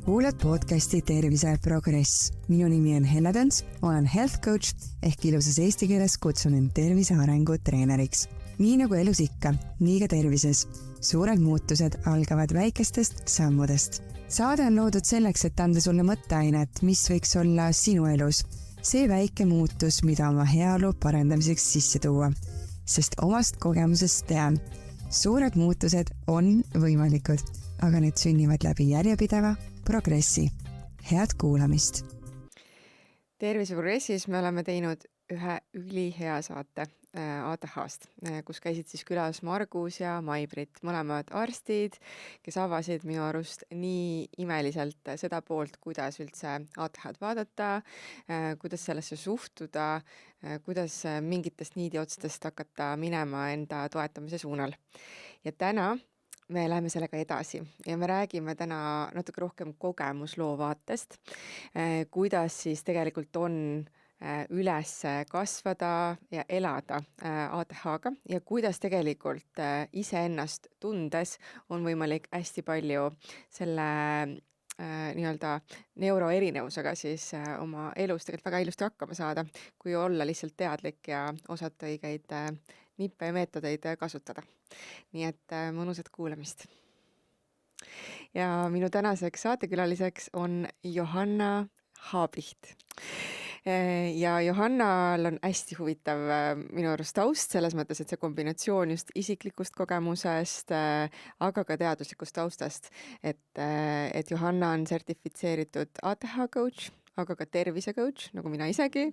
Kuulad podcasti Tervise Progress. Minu nimi on Helle Töns, olen health coach ehk ilusas eesti keeles kutsun end tervise arengu treeneriks. Nii nagu elus ikka, nii ka tervises. Suured muutused algavad väikestest sammudest. Saade on loodud selleks, et anda sulle mõtteainet, mis võiks olla sinu elus. See väike muutus, mida oma heaolu parendamiseks sisse tuua. Sest omast kogemusest tean, suured muutused on võimalikud, aga need sünnivad läbi järjepideva progressi. Head kuulamist! Tervise Progressis me oleme teinud ühe ülihea saate ATH-st, kus käisid siis külas Margus ja Mai-Brit, mõlemad arstid, kes avasid minu arust nii imeliselt seda poolt, kuidas üldse ATH-d vaadata, kuidas sellesse suhtuda, kuidas mingitest niidiotstest hakata minema enda toetamise suunal. Ja täna me läheme sellega edasi ja me räägime täna natuke rohkem kogemusloo vaatest, kuidas siis tegelikult on üles kasvada ja elada ATH-ga ja kuidas tegelikult iseennast tundes on võimalik hästi palju selle nii-öelda neuroerinevusega siis oma elus tegelikult väga ilusti hakkama saada, kui olla lihtsalt teadlik ja osata õigeid nippe ja meetodeid kasutada. Nii et mõnusat kuulamist. Ja minu tänaseks saatekülaliseks on Johanna Haabicht. Ja Johannal on hästi huvitav minu arust taust, selles mõttes, et see kombinatsioon just isiklikust kogemusest, aga ka teaduslikust taustast, et Johanna on sertifitseeritud ATH coach, aga ka tervise coach, nagu mina isegi,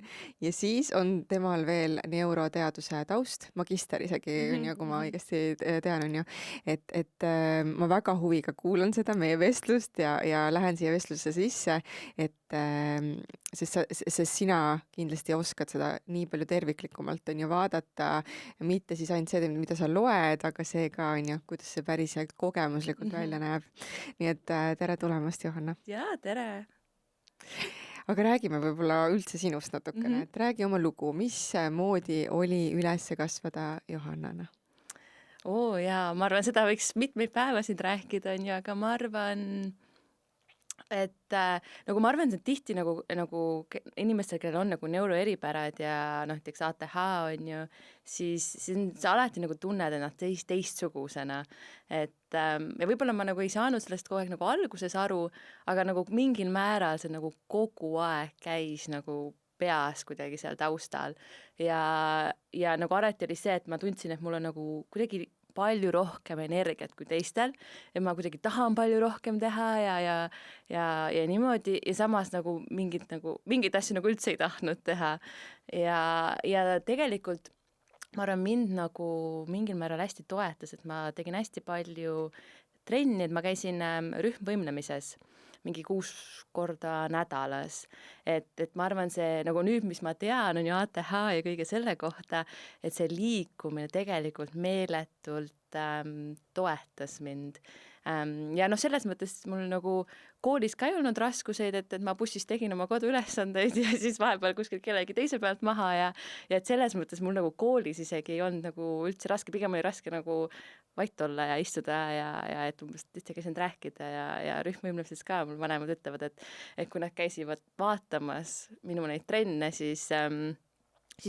ja siis on temal veel neuroteaduse taust, magister isegi, kui ma õigesti tean, on ju. Et ma väga huviga kuulan seda meie vestlust ja lähen siia vestlusse sisse, sest sina kindlasti oskad seda nii palju terviklikumalt on ju vaadata, mitte siis ainult see, mida sa loed, aga see ka on ju, kuidas see päriselt kogemuslikult välja näeb. Nii et tere tulemast, Johanna. Jaa, tere! Aga räägime võib-olla üldse sinust natukene, et räägi oma lugu, mis moodi oli üles kasvada Johannana? Jaa, ma arvan, seda võiks mitmeid päevasid rääkida, on ju, aga ma arvan, et ma arvan, et tihti nagu inimestel, kellel on nagu neuroeripärad ja näiteks ATH on ju, siis sa alati nagu tunned ennast teistsugusena, ja võib-olla ma nagu ei saanud sellest kogu aeg nagu alguses aru, aga nagu mingil määral see nagu kogu aeg käis nagu peas kuidagi seal taustal ja nagu alati oli see, et ma tundsin, et mul on nagu kuidagi palju rohkem energiat kui teistel ja ma kuidagi tahan palju rohkem teha ja niimoodi ja samas nagu mingeid asju nagu üldse ei tahtnud teha ja tegelikult ma arvan, mind nagu mingil määral hästi toetas, et ma tegin hästi palju trenni, et ma käisin rühmvõimlemises mingi 6 korda nädalas. Et ma arvan, see nagu nüüd, mis ma tean, on ju ATH ja kõige selle kohta, et see liikumine tegelikult meeletult toetas mind. Ja selles mõttes mul nagu koolis ka ei olnud raskuseid, et ma bussis tegin oma koduülesandeid ja siis vahepeal kuskil kellegi teise pealt maha ja et selles mõttes mul nagu koolis isegi ei olnud nagu üldse raske, pigem oli raske nagu vait olla ja istuda ja et umbes üldse käisin rääkida ja rühmvõimlemises ka mul vanemad ütlevad, et kui nad käisivad vaatamas minu neid trenne, siis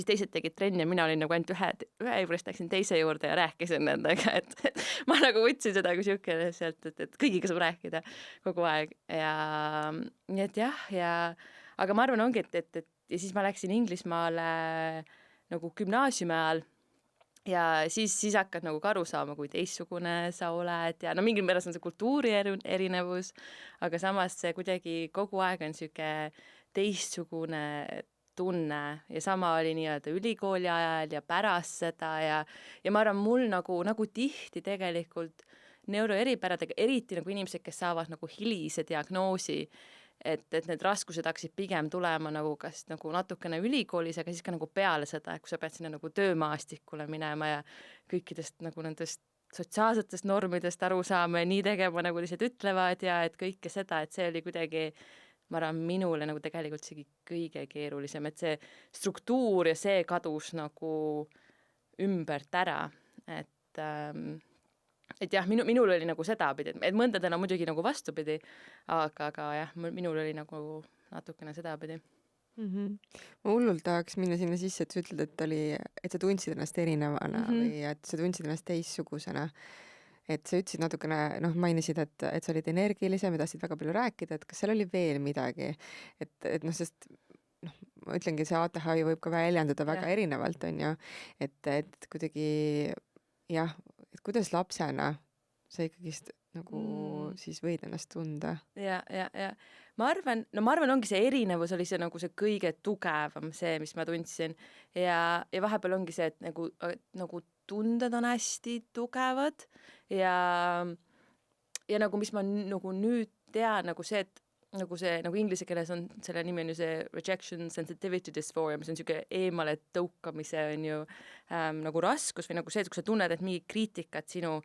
teised tegid trenni ja mina olin nagu ainult ühe juurest läksin teise juurde ja rääkisin nendega, et ma nagu võtsin seda kui siukene sealt, et kõigiga saab rääkida kogu aeg ja et jah, aga ma arvan ongi, et ja siis ma läksin Inglismaale nagu gümnaasiumi ajal ja siis hakkad nagu aru saama, kui teistsugune sa oled ja mingil määral on see kultuuri erinevus, aga samas see kuidagi kogu aeg on siuke teistsugune tunne ja sama oli nii-öelda ülikooli ajal ja pärast seda ja ma arvan, mul nagu tihti tegelikult neuroeripäradega, eriti nagu inimesed, kes saavad nagu hilise diagnoosi, et need raskused hakkasid pigem tulema nagu kas nagu natukene ülikoolis, aga siis ka nagu peale seda, kui sa pead sinna nagu töömaastikule minema ja kõikidest nagu nendest sotsiaalsetest normidest aru saama ja nii tegema, nagu lihtsalt ütlevad ja et kõike seda, et see oli kuidagi ma arvan, minule nagu tegelikult see kõige keerulisem, et see struktuur ja see kadus nagu ümbert ära, et et jah, minul oli nagu sedapidi, et mõndadel on muidugi nagu vastupidi, aga jah, minul oli nagu natukene sedapidi. Ma hullult tahaks minna sinna sisse, et sa ütled, et sa tundsid ennast erinevana või et sa tundsid ennast teistsugusena. Et sa ütlesid natukene, mainisid, et sa olid energilisem ja tahtsid väga palju rääkida, et kas seal oli veel midagi, et sest ma ütlengi, see ATH võib ka väljenduda väga erinevalt, on ju, et kuidagi jah, et kuidas lapsena sa ikkagist nagu siis võid ennast tunda. Ja. Ma arvan, ongi see erinevus oli see nagu see kõige tugevam, see, mis ma tundsin. Ja vahepeal ongi see, et nagu tunded on hästi tugevad ja nagu, mis ma nagu nüüd tean, nagu see, et nagu inglise keeles on, selle nimi on ju see rejection sensitivity dysphoria, mis on siuke eemale tõukamise on ju nagu raskus või nagu see, et kui sa tunned, et mingi kriitikat sinu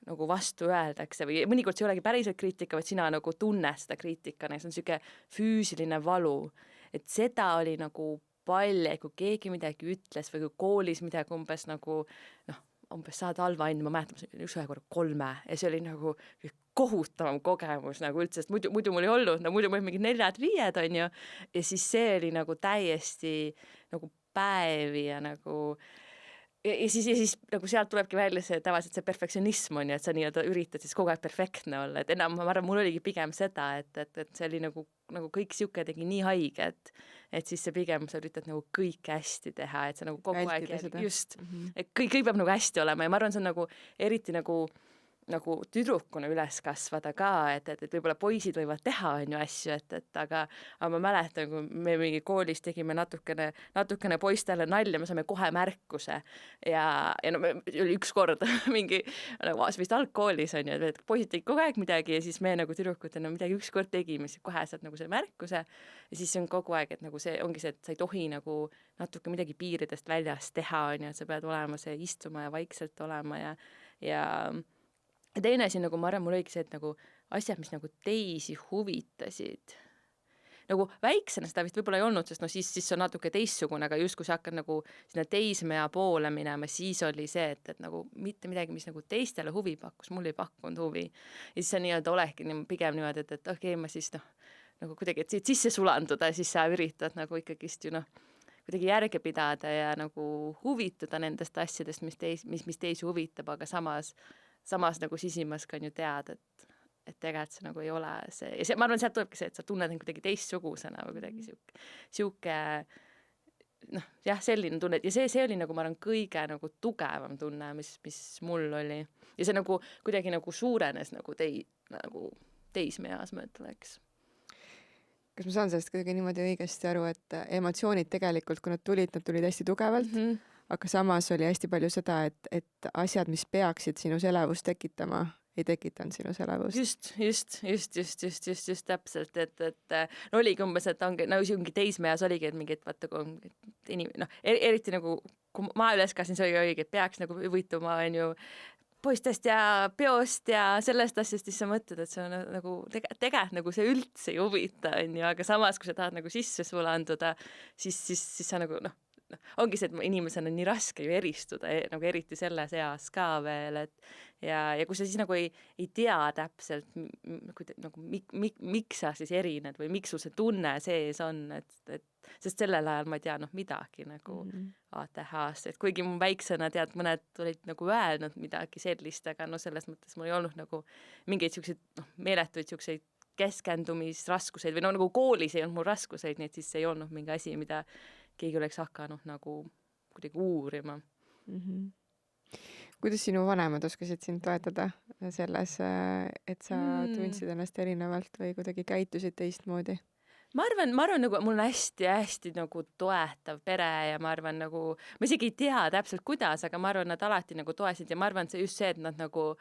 nagu vastu öeldakse või mõnikord see ei olegi päriselt kriitika, vaid sina nagu tunned seda kriitikana ja see on siuke füüsiline valu. Et seda oli nagu palju, kui keegi midagi ütles või kui koolis midagi umbes nagu umbes saad halva ainult, ma mäletan üks ühe korra 3 ja see oli nagu kohutavam kogemus nagu üldse, sest muidu mul ei olnud, muidu mul mingi 4-5 on ju ja siis see oli nagu täiesti nagu päevi ja nagu ja siis nagu sealt tulebki välja see tavaliselt see perfektsionism on ju, et sa nii-öelda üritad siis kogu aeg perfektne olla, et enam ma arvan, mul oligi pigem seda, et see oli nagu kõik siuke tegi nii haige, et siis see pigem sa üritad nagu kõik hästi teha, et sa nagu kogu aeg just, et kõik peab nagu hästi olema ja ma arvan, see on nagu eriti nagu tüdrukuna üles kasvada ka, et võib-olla poisid võivad teha on ju asju, aga ma mäletan, kui me mingi koolis tegime natukene poistele nalja, me saime kohe märkuse ja oli üks kord mingi vist algkoolis on ju, et poisid tegid kogu aeg midagi ja siis me nagu tüdrukutena midagi ükskord tegime, siis kohe saad nagu selle märkuse ja siis on kogu aeg, et nagu see ongi see, et sa ei tohi nagu natuke midagi piiridest väljas teha on ju, et sa pead olema see istuma ja vaikselt olema ja teine asi, nagu ma arvan, mul oligi see, et nagu asjad, mis nagu teisi huvitasid. Nagu väiksena seda vist võib-olla ei olnud, sest siis on natuke teistsugune, aga just kui sa hakkad nagu sinna teismea poole minema, siis oli see, et nagu mitte midagi, mis nagu teistele huvi pakkus, mul ei pakkunud huvi. Ja siis sa nii-öelda olehki pigem niimoodi, et okei, ma siis nagu kuidagi, et sisse sulanduda ja siis sa üritad nagu ikkagist ju kuidagi järge pidada ja nagu huvituda nendest asjadest, mis teisi huvitab, aga samas nagu sisimas ka on ju tead, et tegelikult see nagu ei ole see, ja ma arvan, sealt tulebki see, et sa tunned kuidagi teistsugusena või kuidagi siuke jah, selline tunne, ja see oli nagu, ma arvan, kõige nagu tugevam tunne, mis mul oli. Ja see nagu kuidagi nagu suurenes nagu teismeas, ma ütleks. Kas ma saan sellest kuidagi niimoodi õigesti aru, et emotsioonid tegelikult, kui nad tulid hästi tugevalt, aga samas oli hästi palju seda, et asjad, mis peaksid sinus elevust tekitama, ei tekitanud sinus elevust. Just täpselt, et oligi umbes, et ongi teismeas oligi, et mingi, et vaata, kui eriti nagu, kui ma üles kassin, see oli õige, et peaks nagu huvituma, on ju, poistest ja peost ja sellest asjast, siis sa mõtled, et see on nagu tegelikult nagu see üldse ei huvita, on ju, aga samas, kui sa tahad nagu sisse sulanduda, siis sa nagu ongi see, et inimesel on nii raske ju eristuda, nagu eriti selles eas ka veel, et ja kui sa siis nagu ei tea täpselt nagu miks sa siis erined või miks sul see tunne sees on, sest sellel ajal ma ei tea midagi nagu ATH-st, et kuigi mu väiksena tead, mõned olid nagu öelnud midagi sellist, aga selles mõttes mul ei olnud nagu mingeid siukseid meeletuid siukseid keskendumisraskuseid või nagu koolis ei olnud mul raskuseid, nii et siis ei olnud mingi asi, mida keegi oleks hakanud nagu kuidagi uurima. Kuidas sinu vanemad oskasid sind toetada selles, et sa tundsid ennast erinevalt või kuidagi käitusid teistmoodi? Ma arvan, nagu mul on hästi nagu toetav pere ja ma arvan nagu, ma isegi ei tea täpselt kuidas, aga ma arvan, nad alati nagu toesid ja ma arvan, see just see, et nad nagu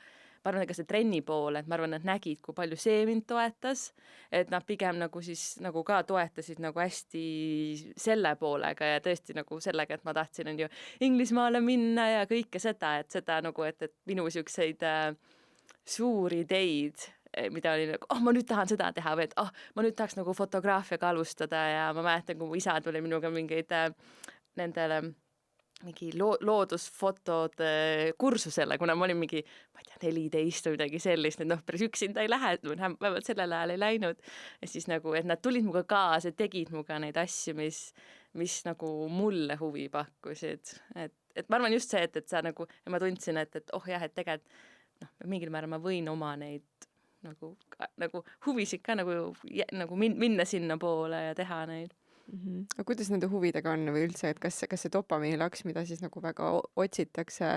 ma arvan, ka see trenni pool, et ma arvan, nad nägid, kui palju see mind toetas, et nad pigem nagu siis nagu ka toetasid nagu hästi selle poolega ja tõesti nagu sellega, et ma tahtsin on ju Inglismaale minna ja kõike seda, et seda nagu, et minu siukseid suuri ideid, mida oli nagu, ma nüüd tahan seda teha või et ma nüüd tahaks nagu fotograafiaga alustada ja ma mäletan, kui mu isa tuli minuga mingeid nendele mingi loodusfotode kursusele, kuna ma olin mingi, ma ei tea, 14 või midagi sellist, et noh, päris üksinda ei lähe, vähemalt sellel ajal ei läinud. Ja siis nagu, et nad tulid muga kaasa, tegid muga neid asju, mis nagu mulle huvi pakkusid. Et ma arvan just see, et sa nagu, ja ma tundsin, et oh jah, et tegelikult noh, mingil määral ma võin oma neid nagu huvisid ka nagu minna sinna poole ja teha neid. Aga kuidas nende huvidega on või üldse, et kas see dopamiinilaks, mida siis nagu väga otsitakse,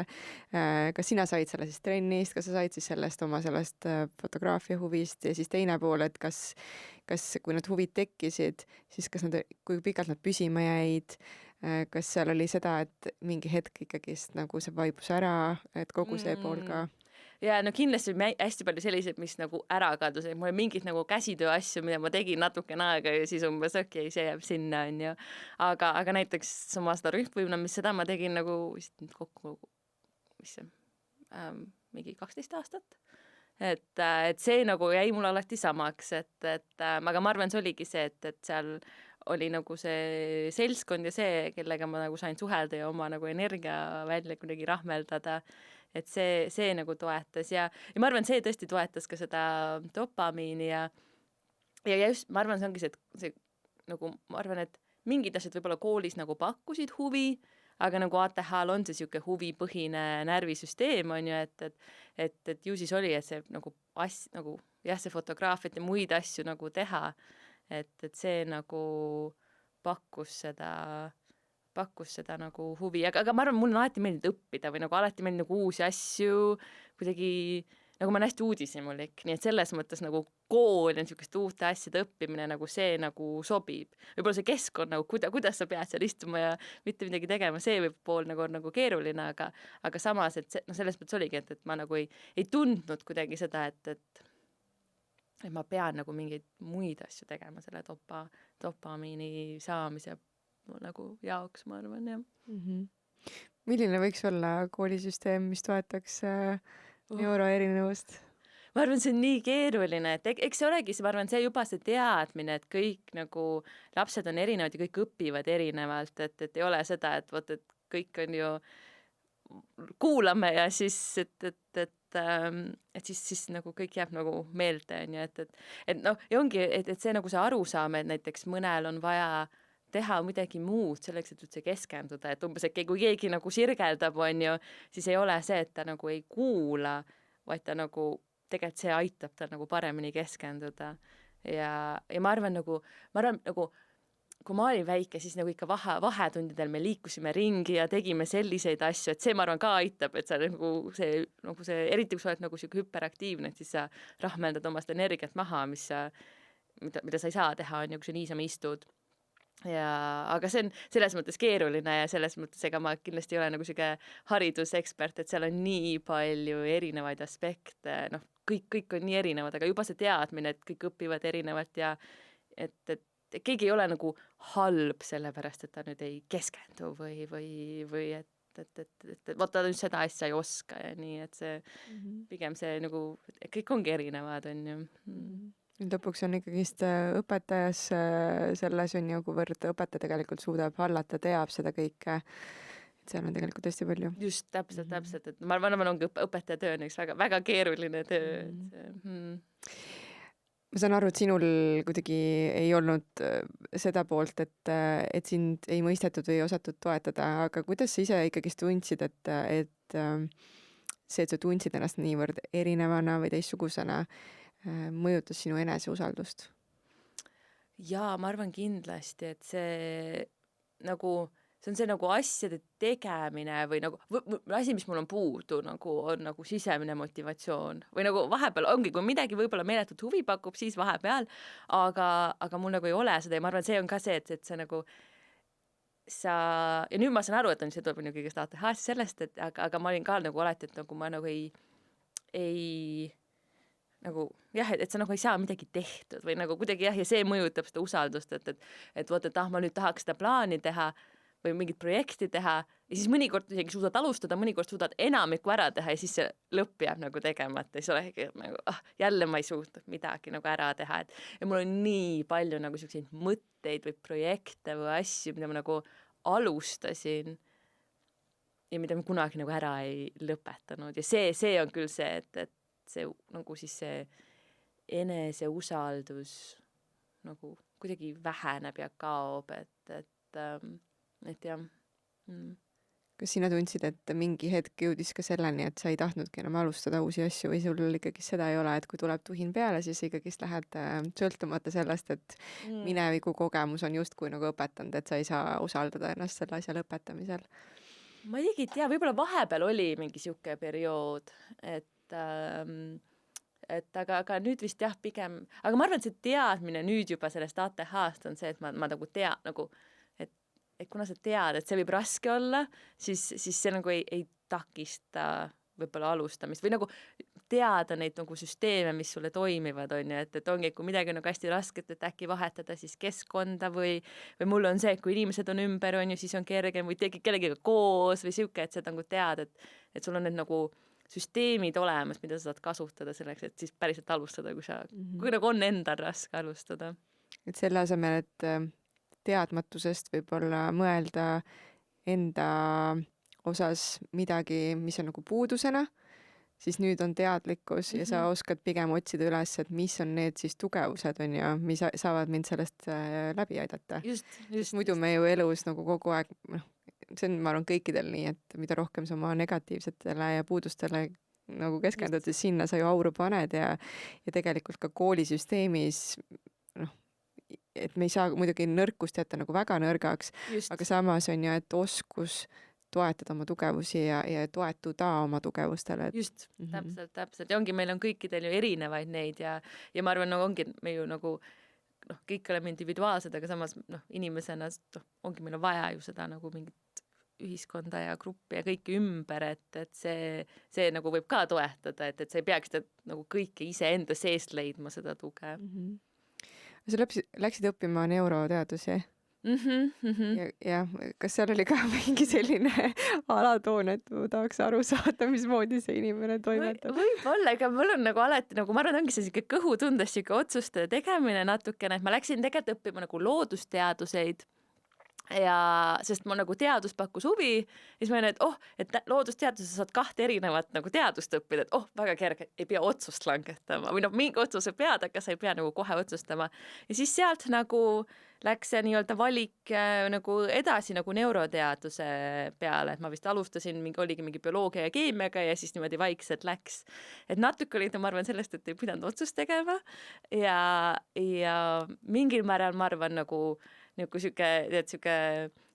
kas sina said selle siis trennist, kas sa said siis sellest fotograafia huvist ja siis teine pool, et kas kui need huvid tekkisid, siis kui pikalt nad püsima jäid, kas seal oli seda, et mingi hetk ikkagist nagu see vaibus ära, et kogu see pool ka? Ja no kindlasti hästi palju sellised, mis nagu ära kadus, et mul on mingid nagu käsitöö asju, mida ma tegin natukene aega ja siis umbes okei, see jääb sinna, on ju. Aga näiteks sama seda rühmvõimlemist, seda ma tegin nagu kokku, mingi 12 aastat. Et see nagu jäi mul alati samaks, aga ma arvan, see oligi see, et seal oli nagu see seltskond ja see, kellega ma nagu sain suhelda ja oma nagu energia välja kuidagi rahmeldada. Et see nagu toetas ja ma arvan, see tõesti toetas ka seda dopamiini ja just, ma arvan, see ongi see nagu, ma arvan, et mingid asjad võib-olla koolis nagu pakkusid huvi, aga nagu ATH-l on see siuke huvipõhine närvisüsteem, on ju, et ju siis oli, et see nagu nagu jah, see fotograafiat ja muid asju nagu teha, et see nagu pakkus seda nagu huvi, aga ma arvan, mul on alati meeldinud õppida või nagu alati meeldinud nagu uusi asju, kuidagi, nagu ma olen hästi uudishimulik, nii et selles mõttes nagu kool ja niisugust uute asjade õppimine nagu see nagu sobib. Võib-olla see keskkond nagu, kuidas sa pead seal istuma ja mitte midagi tegema, see võib pool nagu keeruline, aga samas, et selles mõttes oligi, et ma nagu ei tundnud kuidagi seda, et ma pean nagu mingeid muid asju tegema selle dopamiini saamise nagu jaoks, ma arvan, jah. Milline võiks olla koolisüsteem, mis toetaks neuroerinevust? Ma arvan, see on nii keeruline, et eks see olegi, ma arvan, see juba see teadmine, et kõik nagu lapsed on erinevad ja kõik õpivad erinevalt, et ei ole seda, et vot, et kõik on ju kuulame ja siis, et siis nagu kõik jääb nagu meelde, on ju, et noh, ja ongi, et see nagu see arusaam, et näiteks mõnel on vaja teha midagi muud selleks, et üldse keskenduda, et umbes, et kui keegi nagu sirgeldab, on ju, siis ei ole see, et ta nagu ei kuula, vaid ta nagu, tegelikult see aitab ta nagu paremini keskenduda. Ja ma arvan nagu, kui ma olin väike, siis nagu ikka vahetundidel me liikusime ringi ja tegime selliseid asju, et see, ma arvan, ka aitab, et sa nagu see, eriti kui sa oled nagu siuke hüperaktiivne, et siis sa rahmeldad omast energiat maha, mida sa ei saa teha, on ju, kui sa niisama istud. Aga see on selles mõttes keeruline ja selles mõttes, ega ma kindlasti ei ole nagu siuke haridusekspert, et seal on nii palju erinevaid aspekte, noh, kõik on nii erinevad, aga juba see teadmine, et kõik õpivad erinevalt ja et keegi ei ole nagu halb sellepärast, et ta nüüd ei keskendu või et vaata nüüd seda asja ei oska ja nii, et see pigem see nagu, kõik ongi erinevad, on ju. Nüüd lõpuks on ikkagist õpetajas selles on ju, kuivõrd õpetaja tegelikult suudab hallata, teab seda kõike, et seal on tegelikult hästi palju. Just, täpselt, et ma arvan, ongi õpetaja töö on üks väga keeruline töö. Ma saan aru, et sinul kuidagi ei olnud seda poolt, et sind ei mõistetud või ei osatud toetada, aga kuidas sa ise ikkagist tundsid, et see, et sa tundsid ennast niivõrd erinevana või teistsugusena, mõjutas sinu eneseusaldust? Jaa, ma arvan kindlasti, et see on see nagu asjade tegemine või nagu asi, mis mul on puudu, on nagu sisemine motivatsioon või nagu vahepeal ongi, kui midagi võib-olla meeletult huvi pakub, siis vahepeal, aga mul nagu ei ole seda ja ma arvan, see on ka see, et see nagu ja nüüd ma saan aru, et see tuleb nagu kõigest ATH-st sellest, aga ma olin ka nagu alati, et nagu ma nagu ei nagu jah, et sa nagu ei saa midagi tehtud või nagu kuidagi jah, ja see mõjutab seda usaldust, et vot, et ma nüüd tahaks seda plaani teha või mingit projekti teha ja siis mõnikord isegi suudad alustada, mõnikord suudad enamikku ära teha ja siis see lõpp jääb nagu tegemata ja siis olegi nagu, jälle ma ei suutnud midagi nagu ära teha, ja mul on nii palju nagu selliseid mõtteid või projekte või asju, mida ma nagu alustasin ja mida me kunagi nagu ära ei lõpetanud ja see on küll see, et see nagu siis see eneseusaldus nagu kuidagi väheneb ja kaob, et jah. Kas sina tundsid, et mingi hetk jõudis ka selleni, et sa ei tahtnudki enam alustada uusi asju või sul ikkagi seda ei ole, et kui tuleb tuhin peale, siis ikkagi lähed sõltumata sellest, et mineviku kogemus on justkui nagu õpetanud, et sa ei saa usaldada ennast selle asja lõpetamisel? Ma ei tea, võib-olla vahepeal oli mingi siuke periood, aga nüüd vist jah, pigem, aga ma arvan, et see teadmine nüüd juba sellest ATH-st on see, et ma nagu nagu et kuna sa tead, et see võib raske olla, siis see nagu ei takista võib-olla alustamist või nagu teada neid nagu süsteeme, mis sulle toimivad, on ju, et ongi, kui midagi on nagu hästi rasket, et äkki vahetada siis keskkonda või mul on see, et kui inimesed on ümber, on ju, siis on kergem või kellegiga koos või siuke, et sa nagu tead, et sul on need nagu süsteemid olemas, mida sa saad kasutada selleks, et siis päriselt alustada, kui nagu on endal raske alustada. Et selle asemel, et teadmatusest võib-olla mõelda enda osas midagi, mis on nagu puudusena, siis nüüd on teadlikkus ja sa oskad pigem otsida üles, et mis on need siis tugevused, on ju, mis saavad mind sellest läbi aidata. Just. Muidu me ju elus nagu kogu aeg, see on, ma arvan, kõikidel nii, et mida rohkem sa oma negatiivsetele ja puudustele nagu keskendud, siis sinna sa ju auru paned ja tegelikult ka koolisüsteemis et me ei saa muidugi nõrkust jätta nagu väga nõrgaks, aga samas on ju, et oskus toetada oma tugevusi ja toetuda oma tugevustele. Just, täpselt. Ja ongi, meil on kõikidel ju erinevaid neid ja ma arvan, no ongi me ju nagu kõik oleme individuaalsed, aga samas inimesena ongi meil on vaja ju seda nagu mingit ühiskonda ja gruppi ja kõiki ümber, et see nagu võib ka toetada, et sa ei peaks nagu kõike ise enda seest leidma seda tuge. Sa läksid õppima neuroteadusi? Ja kas seal oli ka mingi selline alatoon, et ma tahaks aru saada, mismoodi see inimene toimetab? Võib-olla, ega mul on nagu alati, nagu ma arvan, ongi see siuke kõhutundes siuke otsuste tegemine natukene, et ma läksin tegelikult õppima nagu loodusteaduseid ja sest ma nagu teadus pakkus huvi ja siis ma olin, et loodusteaduses saad 2 erinevat nagu teadust õppida, et väga kerge, ei pea otsust langetama või mingi otsuse pead, aga sa ei pea nagu kohe otsustama ja siis sealt nagu läks see nii-öelda valik nagu edasi nagu neuroteaduse peale, et ma vist alustasin, oligi mingi bioloogia ja keemiaga ja siis niimoodi vaikselt läks, et natuke oli ma arvan sellest, et ei pidanud otsust tegema ja mingil määral ma arvan nagu siuke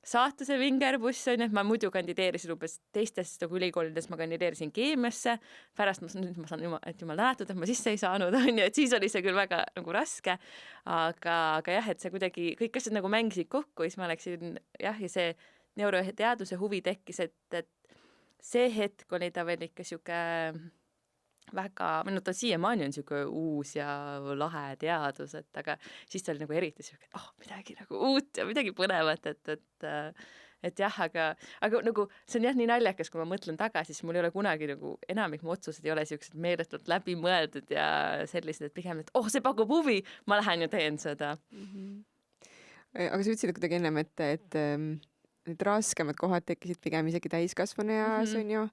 saatuse vingerbuss on, et ma muidu kandideerisin umbes teistes nagu ülikoolides, ma kandideerisin keemiasse, pärast nüüd ma saan jumal tänatud, et ma sisse ei saanud, on ju, et siis oli see küll väga nagu raske, aga jah, et see kuidagi, kõik asjad nagu mängisid kokku, siis ma läksin ja see neuroteaduse huvi tekkis, et see hetk oli ta veel ikka siuke väga, ta siiamaani on siuke uus ja lahe teadus, aga siis ta oli nagu eriti siuke, midagi nagu uut ja midagi põnevat, et jah, aga nagu see on jah nii naljakas, kui ma mõtlen tagasi, siis mul ei ole kunagi nagu enamik mu otsused ei ole siuksed meeletult läbimõeldud ja sellised, et pigem, et see pakub huvi, ma lähen ja teen seda. Aga sa ütlesid kuidagi ennem, et need raskemad kohad tekkisid pigem isegi täiskasvanu eas, on ju,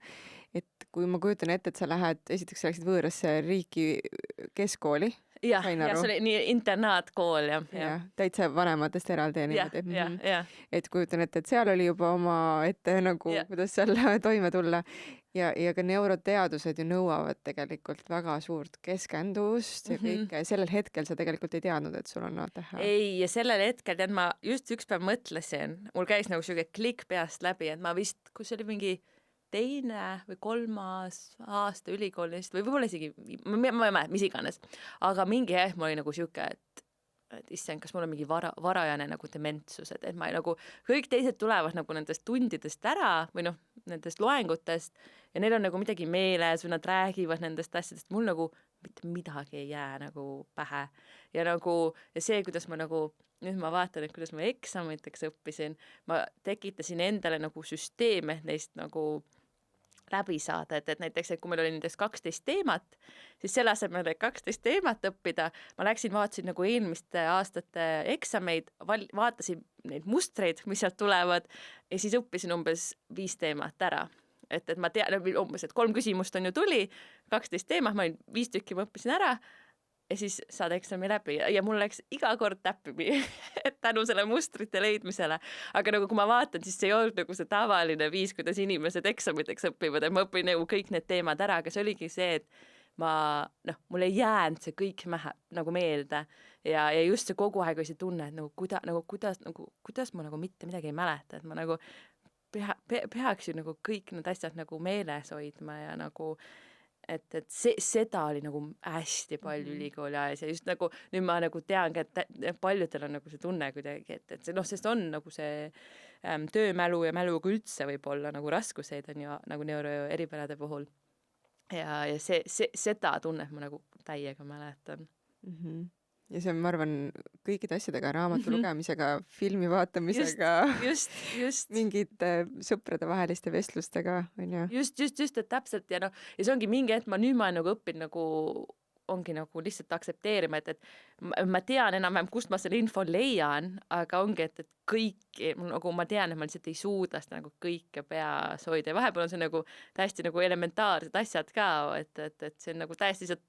et kui ma kujutan ette, et sa esiteks läksid võõrasse riiki keskkooli. Ja see oli nii internaatkool ja. Täitsa vanematest eraldi. Et kujutan ette, et seal oli juba oma ette nagu, kuidas seal toime tulla. Ja ka neuroteadused ju nõuavad tegelikult väga suurt keskendust ja kõike. Sellel hetkel sa tegelikult ei teadnud, et sul on ATH. Ei, ja sellel hetkel tead ma just üks päev mõtlesin, mul käis nagu siuke klikk peast läbi, et ma vist, kus oli mingi 2. või 3. aasta ülikoolist või võib-olla isegi, ma ei mäleta, mis iganes, aga mingi hetk ma oli nagu siuke, et issand, kas mul on mingi varajane nagu dementsus, et ma nagu, kõik teised tulevad nagu nendest tundidest ära või nendest loengutest ja neil on nagu midagi meeles või nad räägivad nendest asjadest, mul nagu mitte midagi ei jää nagu pähe ja nagu ja see, kuidas ma nagu nüüd ma vaatan, et kuidas ma eksamiteks õppisin, ma tekitasin endale nagu süsteeme neist nagu läbi saada, et näiteks, et kui meil oli näiteks 12 teemat, siis selle asemel, et 12 teemat õppida, ma läksin, vaatasin nagu eelmiste aastate eksameid, vaatasin neid mustreid, mis sealt tulevad ja siis õppisin umbes 5 teemat ära. Et ma tean umbes, et 3 küsimust on ju tuli, 12 teemat, ma olin 5 tükki, ma õppisin ära ja siis saad eksami läbi ja mul läks iga kord täppi tänu selle mustrite leidmisele. Aga nagu kui ma vaatan, siis see ei olnud nagu see tavaline viis, kuidas inimesed eksamiteks õpivad, et ma õpin nagu kõik need teemad ära, aga see oligi see, et mul ei jäänud see kõik nagu meelde ja just see kogu aeg oli see tunne, et kuidas ma nagu mitte midagi ei mäleta, et ma nagu peaks ju nagu kõik need asjad nagu meeles hoidma ja nagu et seda oli nagu hästi palju ülikooli ajas ja just nagu nüüd ma nagu teangi, et paljudel on nagu see tunne kuidagi, et see sest on nagu see töömälu ja mäluga üldse võib olla nagu raskuseid on ju nagu neuroeripärade puhul. Ja seda tunnet ma nagu täiega mäletan. Ja see on, ma arvan, kõikide asjadega, raamatu lugemisega, filmi vaatamisega, just. mingite sõprade vaheliste vestlustega, on ju. Just, et täpselt ja see ongi mingi hetk, nüüd ma nagu õpin nagu, ongi nagu lihtsalt aktsepteerima, et ma tean enam-vähem, kust ma selle info leian, aga ongi, et kõik, nagu ma tean, et ma lihtsalt ei suuda seda nagu kõike peas hoida ja vahepeal on see nagu täiesti nagu elementaarsed asjad ka, et see on nagu täiesti lihtsalt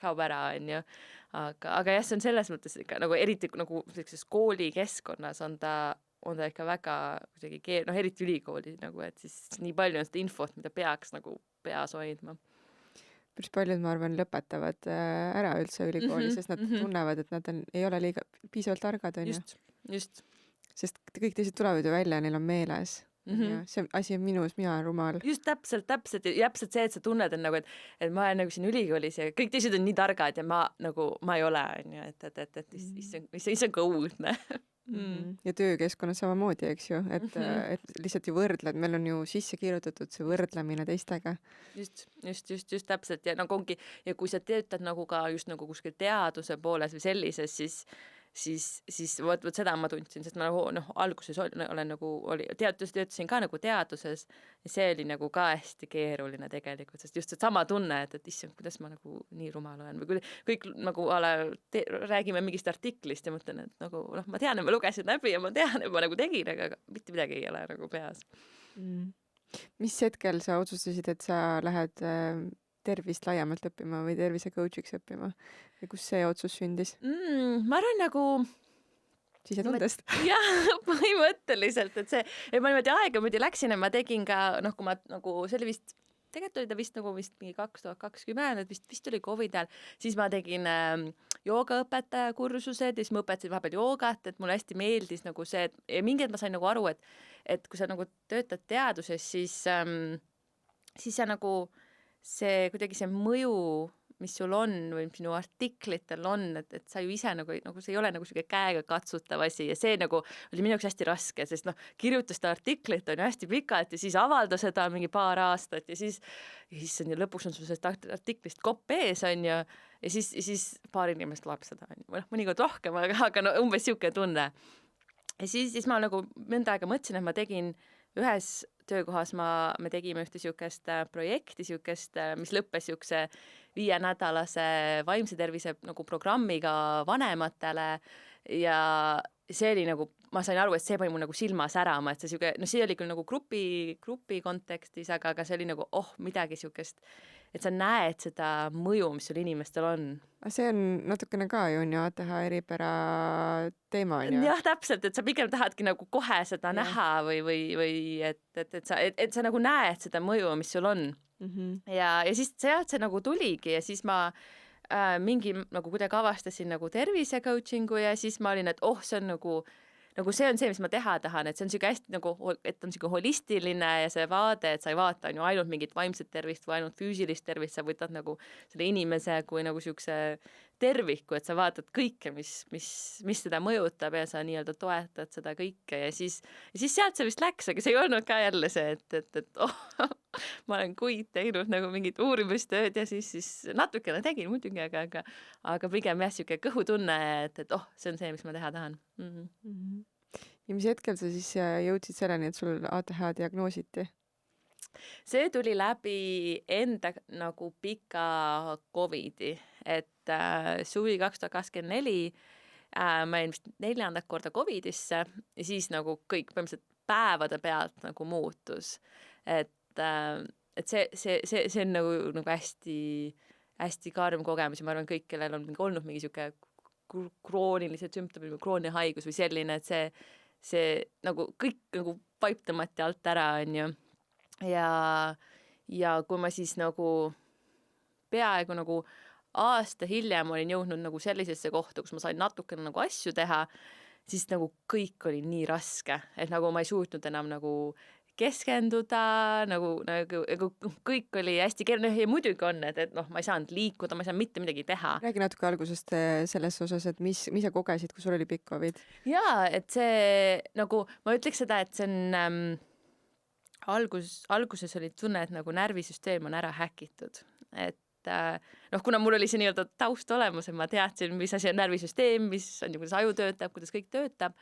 kaob ära, on ju. Aga jah, see on selles mõttes ikka, nagu eriti nagu sellises koolikeskkonnas on ta ikka väga kuidagi eriti ülikooli, nagu, et siis nii palju on seda infot, mida peaks nagu peas hoidma. Päris paljud, ma arvan, lõpetavad ära üldse ülikooli, sest nad tunnevad, et nad ei ole liiga piisavalt targad, on ju. Just. Sest kõik teised tulevad ju välja ja neil on meeles. Ja see asi on minus, mina olen rumal. Just täpselt see, et sa tunned, et ma olen nagu siin ülikoolis ja kõik teised on nii targad ja ma ei ole, et issand ka uudne. Ja töökeskkonnas samamoodi, eks ju, et lihtsalt ju võrdled, meil on ju sisse kirjutatud see võrdlemine teistega. Just täpselt ja nagu ongi, ja kui sa töötad nagu ka just nagu kuskil teaduse pooles või sellises, siis võt seda ma tundsin, sest ma alguses töötasin ka nagu teaduses ja see oli nagu ka hästi keeruline tegelikult, sest just see sama tunne, et issand, kuidas ma nagu nii rumal olen või kõik nagu räägime mingist artiklist ja mõtlen, et nagu ma tean, et ma lugesin läbi ja ma tean, et ma nagu tegin, aga mitte midagi ei ole nagu peas. Mis hetkel sa otsustasid, et sa lähed tervist laiemalt õppima või tervise coachiks õppima? Ja kus see otsus sündis? Ma arvan nagu sisetundest. Jah, põhimõtteliselt, et ma niimoodi aegamöödi läksin ja ma tegin ka, kui ma nagu see oli vist, tegelikult oli ta vist mingi 2020, et vist oli COVID ajal, siis ma tegin joogaõpetaja kursused ja siis ma õpetasin vahepeal joogat, et mulle hästi meeldis nagu see, et mingi hetk ma sain nagu aru, et kui sa nagu töötad teaduses, siis sa nagu see kuidagi see mõju, mis sul on või sinu artiklitel on, et sa ju ise nagu see ei ole nagu selline käega katsutav asi ja see nagu oli minu jaoks hästi raske, sest kirjuta seda artiklit on ju hästi pikalt ja siis avalda seda mingi paar aastat ja siis on ju lõpuks on sul sellest artiklist kopp ees on ju ja siis paar inimest loeb seda, mõnikord rohkem, aga umbes siuke tunne. Ja siis ma nagu mõnda aega mõtlesin, et ma tegin ühes töökohas me tegime ühte siukest projekti, mis lõppes siukse 5-nädalase vaimse tervise nagu programmiga vanematele ja see oli nagu, ma sain aru, et see pani mul nagu silma särama, et see oli küll nagu grupi kontekstis, aga see oli nagu midagi siukest, et sa näed seda mõju, mis sul inimestel on. See on natukene ka ju on ju ATH eripära teema on ju. Jah, täpselt, et sa pigem tahadki nagu kohe seda näha või et sa nagu näed seda mõju, mis sul on. Ja siis see nagu tuligi ja siis ma mingi nagu kuidagi avastasin nagu tervise coachingu ja siis ma olin, et see on nagu see on see, mis ma teha tahan, et see on hästi nagu, et on holistiline ja see vaade, et sa ei vaata ju ainult mingit vaimset tervist või ainult füüsilist tervist, sa võtad nagu selle inimese kui nagu siukse terviku, et sa vaatad kõike, mis seda mõjutab ja sa nii-öelda toetad seda kõike ja siis sealt see vist läks, aga see ei olnud ka jälle see, et ma olen kuid teinud nagu mingit uurimustööd ja siis natukene tegin muidugi, aga pigem jah, siuke kõhutunne, et see on see, mis ma teha tahan. Ja mis hetkel sa siis jõudsid selleni, et sul ATH diagnoositi? see tuli läbi enda nagu pika Covidi, et suvi 2024 ma jäin vist 4. korda Covidisse ja siis nagu kõik põhimõtteliselt päevade pealt nagu muutus. Et see on nagu hästi karm kogemus ja ma arvan kõik, kellel on olnud mingi siuke kroonilised sümptomid või krooniline haigus või selline, et see nagu kõik nagu vaip tõmmati alt ära, on ju. Ja kui ma siis nagu peaaegu nagu aasta hiljem olin jõudnud nagu sellisesse kohta, kus ma sain natukene nagu asju teha, siis nagu kõik oli nii raske, et nagu ma ei suutnud enam nagu keskenduda, nagu kõik oli hästi keeruline ja muidugi on, et noh, ma ei saanud liikuda, ma ei saanud mitte midagi teha. Räägi natuke algusest selles osas, et mis sa kogesid, kui sul oli pikk Covid? Jaa, et see nagu, ma ütleks seda, et see on alguses oli tunne, et nagu närvisüsteem on ära häkitud, et noh, kuna mul oli see nii-öelda taust olemus, et ma teadsin, mis asi on närvisüsteem, mis on ju, kuidas aju töötab, kuidas kõik töötab,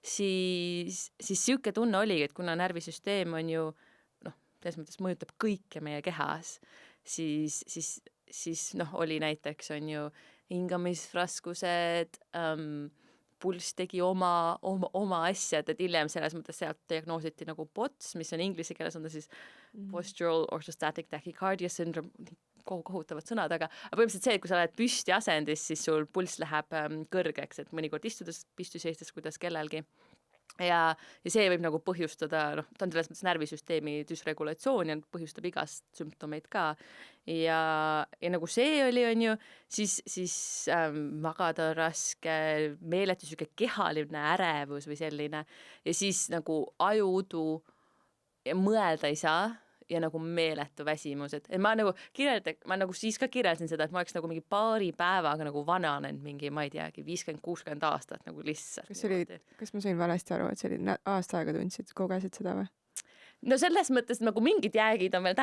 siis siuke tunne oli, et kuna närvisüsteem on ju noh, selles mõttes mõjutab kõike meie kehas, siis noh, oli näiteks on ju hingamisraskused, pulss tegi oma asjad, et hiljem selles mõttes sealt diagnoositi nagu POTS, mis on inglise keeles on ta siis postural orthostatic tachycardia syndrome, kohutavad sõnad, aga põhimõtteliselt see, et kui sa oled püsti asendis, siis sul pulss läheb kõrgeks, et mõnikord istudes, seistes, kuidas kellelgi. Ja see võib nagu põhjustada, noh, ta on selles mõttes närvisüsteemi dysregulatsioon ja põhjustab igast sümptomeid ka. Ja nagu see oli, on ju, siis magada raske, meeletu siuke kehaline ärevus või selline ja siis nagu ajuudu ja mõelda ei saa ja nagu meeletu väsimus, et ma nagu siis ka kirjeldasin seda, et ma oleks nagu mingi paari päevaga nagu vananenud mingi, ma ei teagi, 50-60 aastat nagu lihtsalt. Kas ma sain valesti aru, et see oli aasta aega tundsid, kogesid seda või? No selles mõttes nagu mingid jäägid on veel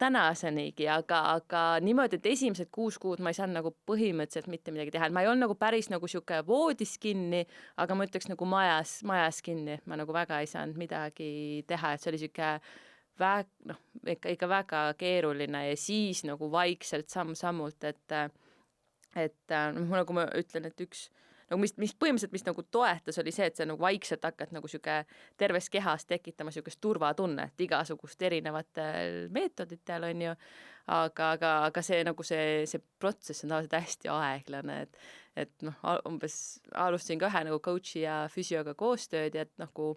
tänasenigi, aga niimoodi, et esimesed 6 kuud ma ei saanud nagu põhimõtteliselt mitte midagi teha. Ma ei olnud nagu päris nagu siuke voodis kinni, aga ma ütleks nagu majas kinni, et ma nagu väga ei saanud midagi teha, et see oli siuke ikka väga keeruline ja siis nagu vaikselt samm-sammult, et nagu ma ütlen, et üks nagu mis põhimõtteliselt, mis nagu toetas, oli see, et see nagu vaikselt hakkad nagu siuke terves kehas tekitama siukest turvatunnet igasugust erinevatel meetoditel, on ju, aga see nagu see protsess on tavaliselt hästi aeglane, et noh, umbes alustasin ka ühe nagu coach'i ja füsioga koostööd ja et nagu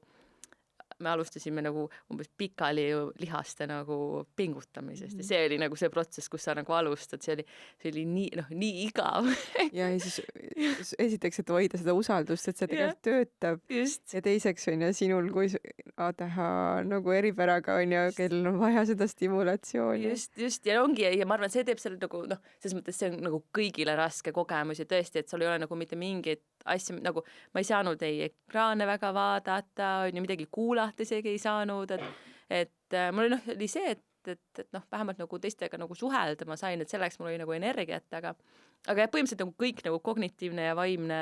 me alustasime nagu umbes pikali lihaste nagu pingutamisest ja see oli nagu see protsess, kus sa nagu alustad, see oli nii igav. ja siis esiteks, et hoida seda usaldust, et see tegelikult töötab. Just. Ja teiseks on ju sinul kui ADH nagu eripäraga on ju, kellel on vaja seda stimulatsiooni. Just ja ongi ja ma arvan, et see teeb selle nagu noh, selles mõttes see on nagu kõigile raske kogemus ja tõesti, et sul ei ole nagu mitte mingit asja, nagu ma ei saanud ei ekraane väga vaadata, on ju midagi kuulata isegi ei saanud, et mul oli see, et noh, vähemalt nagu teistega nagu suhelda ma sain, et selleks mul oli nagu energiat, aga põhimõtteliselt nagu kõik nagu kognitiivne ja vaimne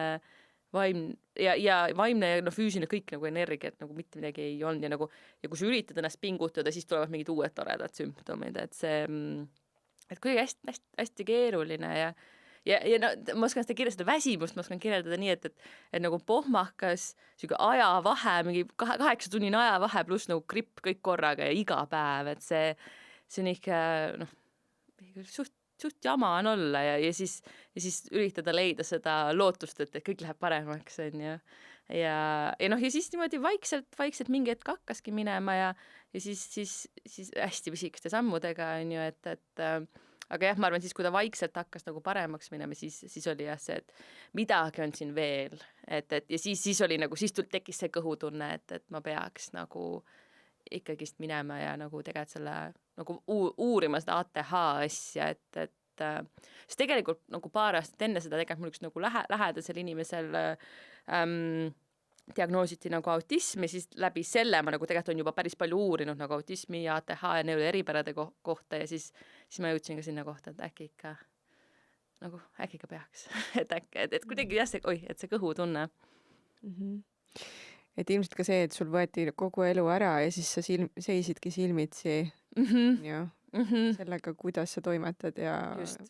ja füüsiline kõik nagu energiat nagu mitte midagi ei olnud ja nagu ja kui sa üritad ennast pingutada, siis tulevad mingid uued toredad sümptomid, et see et kuidagi hästi keeruline ja no, ma oskan seda kirjeldada väsimust, ma oskan kirjeldada nii, et nagu pohmakas siuke ajavahe, mingi 8-tunnine ajavahe pluss nagu gripp kõik korraga ja iga päev, et see on ikka noh, suht jama on olla ja siis üritada leida seda lootust, et kõik läheb paremaks, on ju. Ja siis niimoodi vaikselt mingi hetk hakkaski minema ja siis hästi pisikaste sammudega, on ju, et aga jah, ma arvan, siis kui ta vaikselt hakkas nagu paremaks minema, siis oli jah see, et midagi on siin veel, et ja siis oli nagu, siis tekkis see kõhutunne, et ma peaks nagu ikkagist minema ja nagu tegelikult selle nagu uurima seda ATH asja, et siis tegelikult nagu paar aastat enne seda tegelikult mul üks nagu lähedasel inimesel diagnoositi nagu autismi, siis läbi selle ma nagu tegelikult on juba päris palju uurinud nagu autismi ja ATH ja neuroeripärade kohta ja siis ma jõudsin ka sinna kohta, et äkki ikka peaks, et kuidagi jah, et see kõhutunne. Et ilmselt ka see, et sul võeti kogu elu ära ja siis sa seisidki silmitsi ja sellega, kuidas sa toimetad ja Just.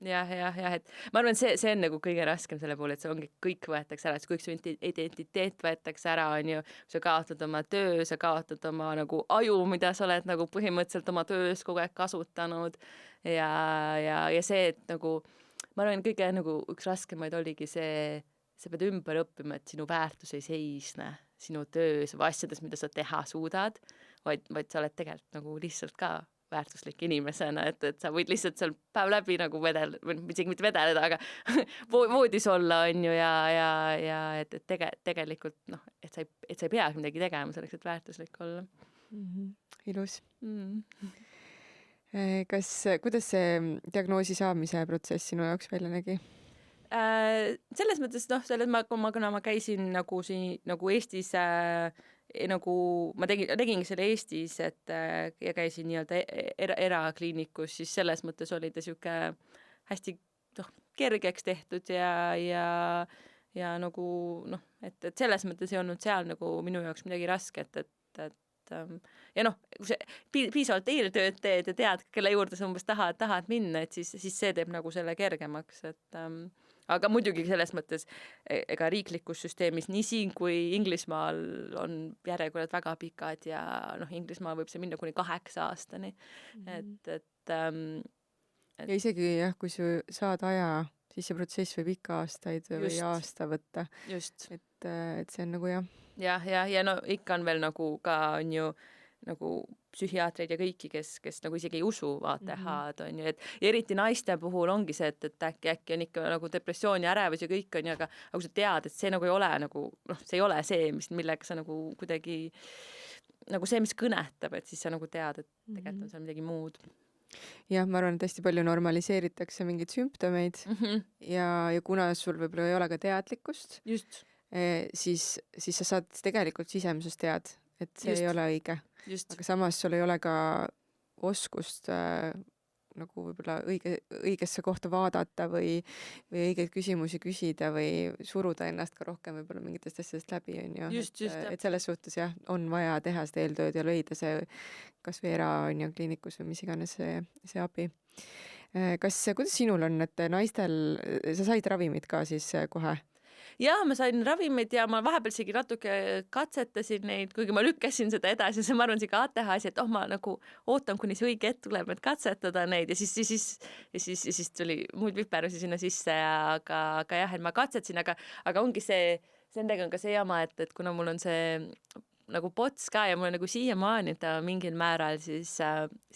jah, et ma arvan, see on nagu kõige raskem selle puhul, et see ongi, kõik võetakse ära, et kõik su identiteet võetakse ära, on ju, sa kaotad oma töö, sa kaotad oma nagu aju, mida sa oled nagu põhimõtteliselt oma töös kogu aeg kasutanud ja see, et nagu ma arvan, kõige nagu üks raskemaid oligi see, sa pead ümber õppima, et sinu väärtus ei seisne sinu töös või asjades, mida sa teha suudad, vaid sa oled tegelikult nagu lihtsalt ka väärtuslik inimesena, et sa võid lihtsalt seal päev läbi nagu isegi mitte vedeleda, aga voodis olla, on ju, ja et tegelikult noh, et sa ei peagi midagi tegema selleks, et väärtuslik olla. Ilus. Kuidas see diagnoosi saamise protsess sinu jaoks välja nägi? Selles mõttes, kuna ma käisin nagu siin nagu Eestis nagu ma tegingi selle Eestis, et ja käisin nii-öelda erakliinikus, siis selles mõttes oli ta siuke hästi kergeks tehtud ja nagu et selles mõttes ei olnud seal nagu minu jaoks midagi rasket, et ja kui sa piisavalt eeltööd teed ja tead, kelle juurde sa umbes tahad minna, et siis see teeb nagu selle kergemaks, et aga muidugi selles mõttes ega riiklikus süsteemis nii siin kui Inglismaal on järjekorrad väga pikad ja Inglismaal võib see minna kuni 8 aastani. Ja isegi jah, kui sa saad aja, siis see protsess võib ikka aastaid või aasta võtta. Just. Et see on nagu jah. Ja no ikka on veel nagu ka on ju nagu psühhiaatreid ja kõiki, kes nagu isegi ei usu ATH-d, on ju, et eriti naiste puhul ongi see, et äkki on ikka nagu depressioon ja ärevus ja kõik on ju, aga kui sa tead, et see nagu ei ole nagu, see ei ole see, millega sa nagu kuidagi nagu see, mis kõnetab, et siis sa nagu tead, et tegelikult on seal midagi muud. Jah, ma arvan, et hästi palju normaliseeritakse mingeid sümptomeid ja kuna sul võib-olla ei ole ka teadlikkust, siis sa saad tegelikult sisemuses tead, et see ei ole õige. Aga samas sul ei ole ka oskust nagu võib-olla õigesse kohta vaadata või õigeid küsimusi küsida või suruda ennast ka rohkem võib-olla mingitest asjadest läbi, on ju. Et selles suhtes jah, on vaja teha seda eeltööd ja leida see kas või kliinikus või mis iganes see abi. Kuidas sinul on, et naistel, sa said ravimid ka siis kohe? Jaa, ma sain ravimeid ja ma vahepeal isegi natuke katsetasin neid, kuigi ma lükkasin seda edasi, ma arvan siga ATH-si, et ma nagu ootan, kuni see õige hetk tuleb, et katsetada neid ja siis tuli muid viperusi sinna sisse, aga jah, et ma katsetasin, aga ongi see, nendega on ka see jama, et kuna mul on see nagu pots ka ja mul on nagu siiamaani ta mingil määral, siis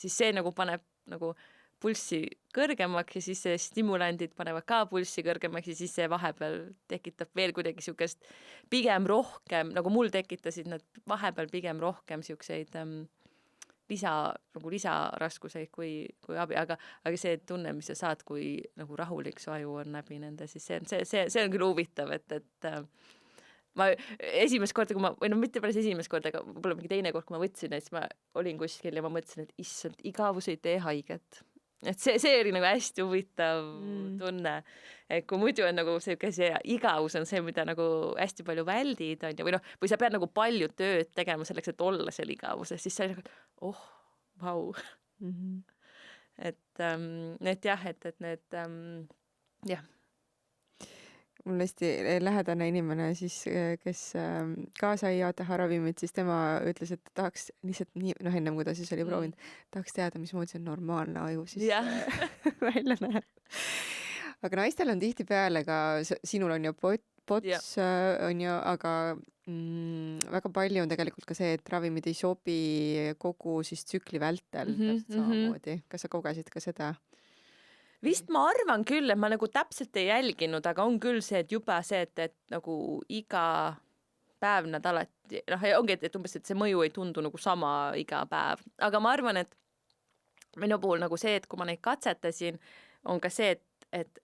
see nagu paneb nagu pulssi kõrgemaks ja siis see stimulandid panevad ka pulssi kõrgemaks ja siis see vahepeal tekitab veel kuidagi siukest pigem rohkem, nagu mul tekitasid nad vahepeal pigem rohkem siukseid lisaraskuseid kui abi, aga see tunne, mis sa saad, kui nagu rahulik su aju on läbi nende, siis see on küll huvitav, et ma esimest korda, mitte päris esimest korda, aga võib-olla mingi teine kord, kui ma võtsin, siis ma olin kuskil ja ma mõtlesin, et issand, igavus ei tee haiget. Et see oli nagu hästi huvitav tunne, et kui muidu on nagu see igavus on see, mida nagu hästi palju väldid on ja või sa pead nagu palju tööd tegema selleks, et olla seal igavuses, siis sa nagu, vau. Et jah, et need jah. Mul hästi lähedane inimene siis, kes ka sai ATH ravimid, siis tema ütles, et tahaks lihtsalt nii, ennem kui ta siis oli proovinud, tahaks teada, mismoodi see on normaalne aju siis välja näeb. Aga naistel on tihtipeale ka, sinul on ju pots, on ju, aga väga palju on tegelikult ka see, et ravimid ei sobi kogu siis tsükli vältel samamoodi. Kas sa kogesid ka seda? Vist ma arvan küll, et ma nagu täpselt ei jälginud, aga on küll see, et juba see, et nagu iga päev nad alati, ongi, et umbes, et see mõju ei tundu nagu sama iga päev. Aga ma arvan, et minu puhul nagu see, et kui ma neid katsetasin, on ka see, et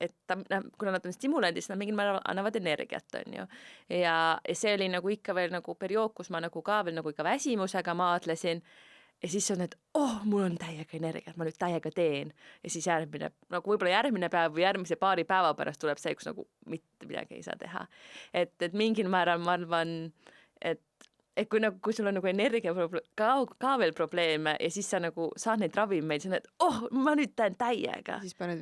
kuna nad on stimulandis, nad mingil määral annavad energiat, on ju. Ja see oli nagu ikka veel nagu periood, kus ma nagu ka veel nagu ikka väsimusega maadlesin. Ja siis on, et mul on täiega energiat, ma nüüd täiega teen. Ja siis nagu võib-olla järgmine päev või järgmise paari päeva pärast tuleb see, kus nagu mitte midagi ei saa teha. Et mingil määral ma arvan, et et kui sul on nagu energia ka veel probleeme ja siis sa nagu saad neid ravimeid, siis ma nüüd teen täiega. Siis paned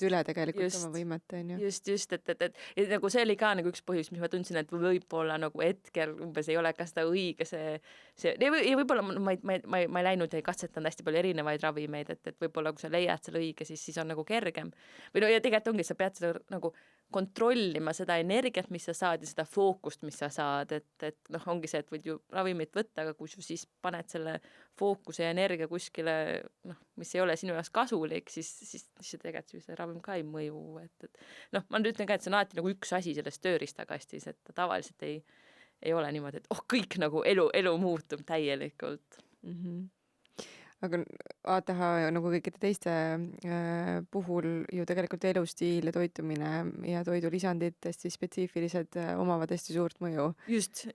üle tegelikult oma võimet, on ju. Just, et nagu see oli ka nagu üks põhjus, mis ma tundsin, et võib-olla nagu hetkel umbes ei ole ka seda õige ja võib-olla ma ei läinud ja ei katsetanud hästi palju erinevaid ravimeid, et võib-olla kui sa leiad selle õige, siis on nagu kergem. Või no ja tegelikult ongi, sa pead seda nagu kontrollima seda energiat, mis sa saad ja seda fookust, mis sa saad, et ongi see, et võid ju ravimit võtta, aga kui sa siis paned selle fookuse ja energia kuskile, mis ei ole sinu jaoks kasulik, siis tegelikult see ravim ka ei mõju, et ma nüüd ütlen ka, et see on alati nagu üks asi selles tööristakastis, et tavaliselt ei ole niimoodi, et kõik nagu elu muutub täielikult. Aga ATH nagu kõikide teiste puhul ju tegelikult elustiil ja toitumine ja toidulisandid hästi spetsiifilised omavad hästi suurt mõju. Just,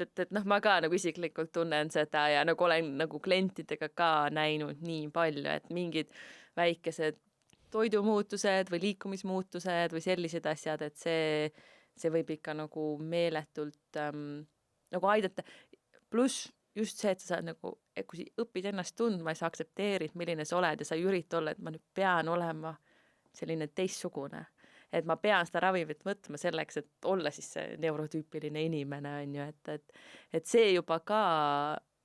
et ma ka nagu isiklikult tunnen seda ja nagu olen nagu klientidega ka näinud nii palju, et mingid väikesed toidumuutused või liikumismuutused või sellised asjad, et see võib ikka nagu meeletult nagu aidata. Pluss just see, et sa saad nagu, et kui sa õpid ennast tundma ja sa aktsepteerid, milline sa oled ja sa ei ürita olla, et ma nüüd pean olema selline teistsugune. Et ma pean seda ravimit võtma selleks, et olla siis see neurotüüpiline inimene, on ju, et see juba ka,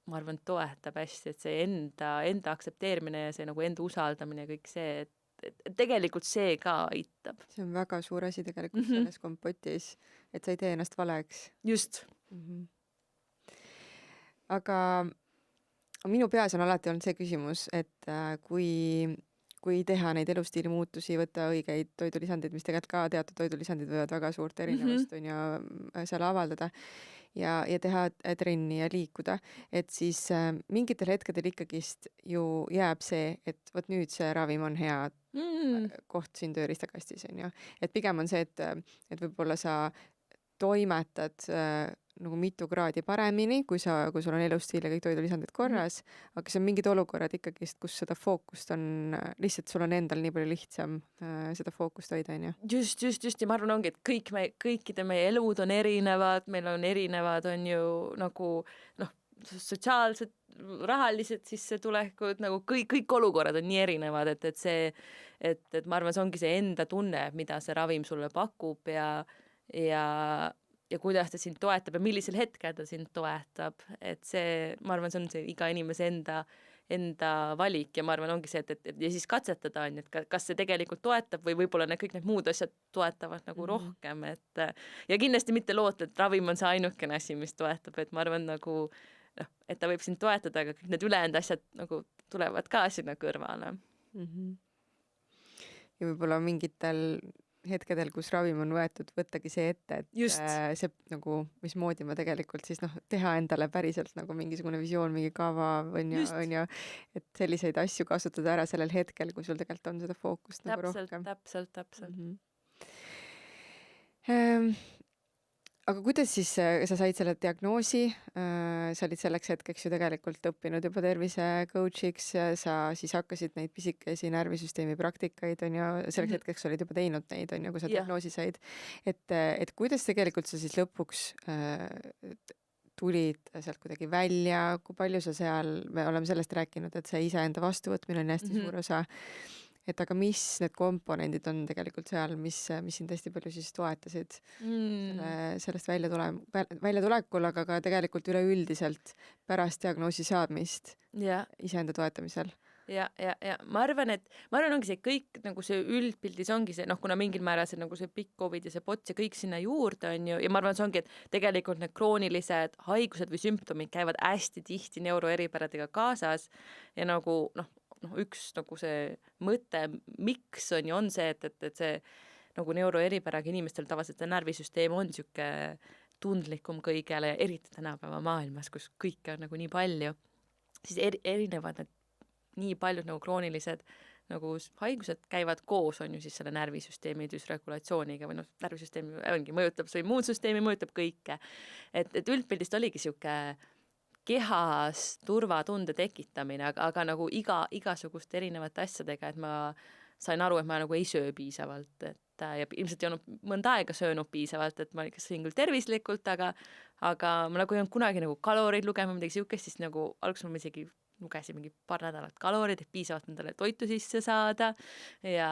ma arvan, toetab hästi, et see enda aktsepteerimine ja see nagu enda usaldamine ja kõik see, et tegelikult see ka aitab. See on väga suur asi tegelikult selles kompotis, et sa ei tee ennast valeks. Just. Aga minu peas on alati olnud see küsimus, et kui teha neid elustiili muutusi, võtta õigeid toidulisandid, mis tegelikult ka teatud toidulisandid võivad väga suurt erinevust on ju seal avaldada ja teha trenni ja liikuda, et siis mingitel hetkedel ikkagist ju jääb see, et vot nüüd see ravim on hea koht siin tööristakastis, on ju. Et pigem on see, et võib-olla sa toimetad nagu mitu kraadi paremini, kui sul on elustiil ja kõik toidulisandid korras, aga see on mingid olukorrad ikkagist, kus seda fookust on, lihtsalt sul on endal nii palju lihtsam seda fookust hoida, on ju. Just, ja ma arvan ongi, et kõikide meie elud on erinevad, meil on erinevad, on ju nagu sotsiaalsed, rahalised sissetulekud, nagu kõik olukorrad on nii erinevad, et see, et ma arvan, see ongi see enda tunne, mida see ravim sulle pakub ja kuidas ta sind toetab ja millisel hetkel ta sind toetab, et see, ma arvan, see on see iga inimese enda valik ja ma arvan, ongi see, et ja siis katsetada on, et kas see tegelikult toetab või võib-olla kõik need muud asjad toetavad nagu rohkem, et ja kindlasti mitte loota, et ravim on see ainukene asi, mis toetab, et ma arvan nagu, et ta võib sind toetada, aga kõik need ülejäänud asjad nagu tulevad ka sinna kõrvale. Ja võib-olla mingitel hetkedel, kus ravim on võetud, võttagi see ette, et see nagu, mismoodi ma tegelikult siis teha endale päriselt nagu mingisugune visioon, mingi kava on ju, et selliseid asju kasutada ära sellel hetkel, kui sul tegelikult on seda fookust nagu rohkem. Täpselt. Aga kuidas siis sa said selle diagnoosi, sa olid selleks hetkeks ju tegelikult õppinud juba tervise coach'iks, sa siis hakkasid neid pisikesi närvisüsteemi praktikaid, on ju, selleks hetkeks olid juba teinud neid, on ju, kui sa diagnoosi said. Et kuidas tegelikult sa siis lõpuks tulid sealt kuidagi välja, kui palju sa seal, me oleme sellest rääkinud, et see iseenda vastuvõtmine on hästi suur osa. Et aga mis need komponendid on tegelikult seal, mis sind hästi palju siis toetasid sellest väljatulekul, aga ka tegelikult üleüldiselt pärast diagnoosi saadmist iseenda toetamisel? Ja ma arvan, ongi see kõik nagu see üldpildis ongi see, kuna mingil määral see nagu see pikk COVID ja see POTS ja kõik sinna juurde on ju, ja ma arvan, see ongi, et tegelikult need kroonilised haigused või sümptomid käivad hästi tihti neuroeripäradega kaasas ja nagu üks nagu see mõte, miks on see, et see nagu neuroeripäraga inimestel tavaliselt see närvisüsteem on siuke tundlikum kõigele ja eriti tänapäeva maailmas, kus kõike on nagu nii palju, siis erinevad need nii paljud nagu kroonilised nagu haigused käivad koos, on ju siis selle närvisüsteemi dysregulatsiooniga või närvisüsteemi ongi, mõjutab su immuunsüsteemi, mõjutab kõike. Et üldpildist oligi siuke kehas turvatunde tekitamine, aga nagu igasuguste erinevate asjadega, et ma sain aru, et ma nagu ei söö piisavalt, ja ilmselt ei olnud mõnda aega söönud piisavalt, et ma ikka sõin küll tervislikult, aga ma nagu ei olnud kunagi nagu kaloreid lugema midagi siukest, siis nagu alguses ma isegi lugesin mingi paar nädalat kaloreid, et piisavalt endale toitu sisse saada ja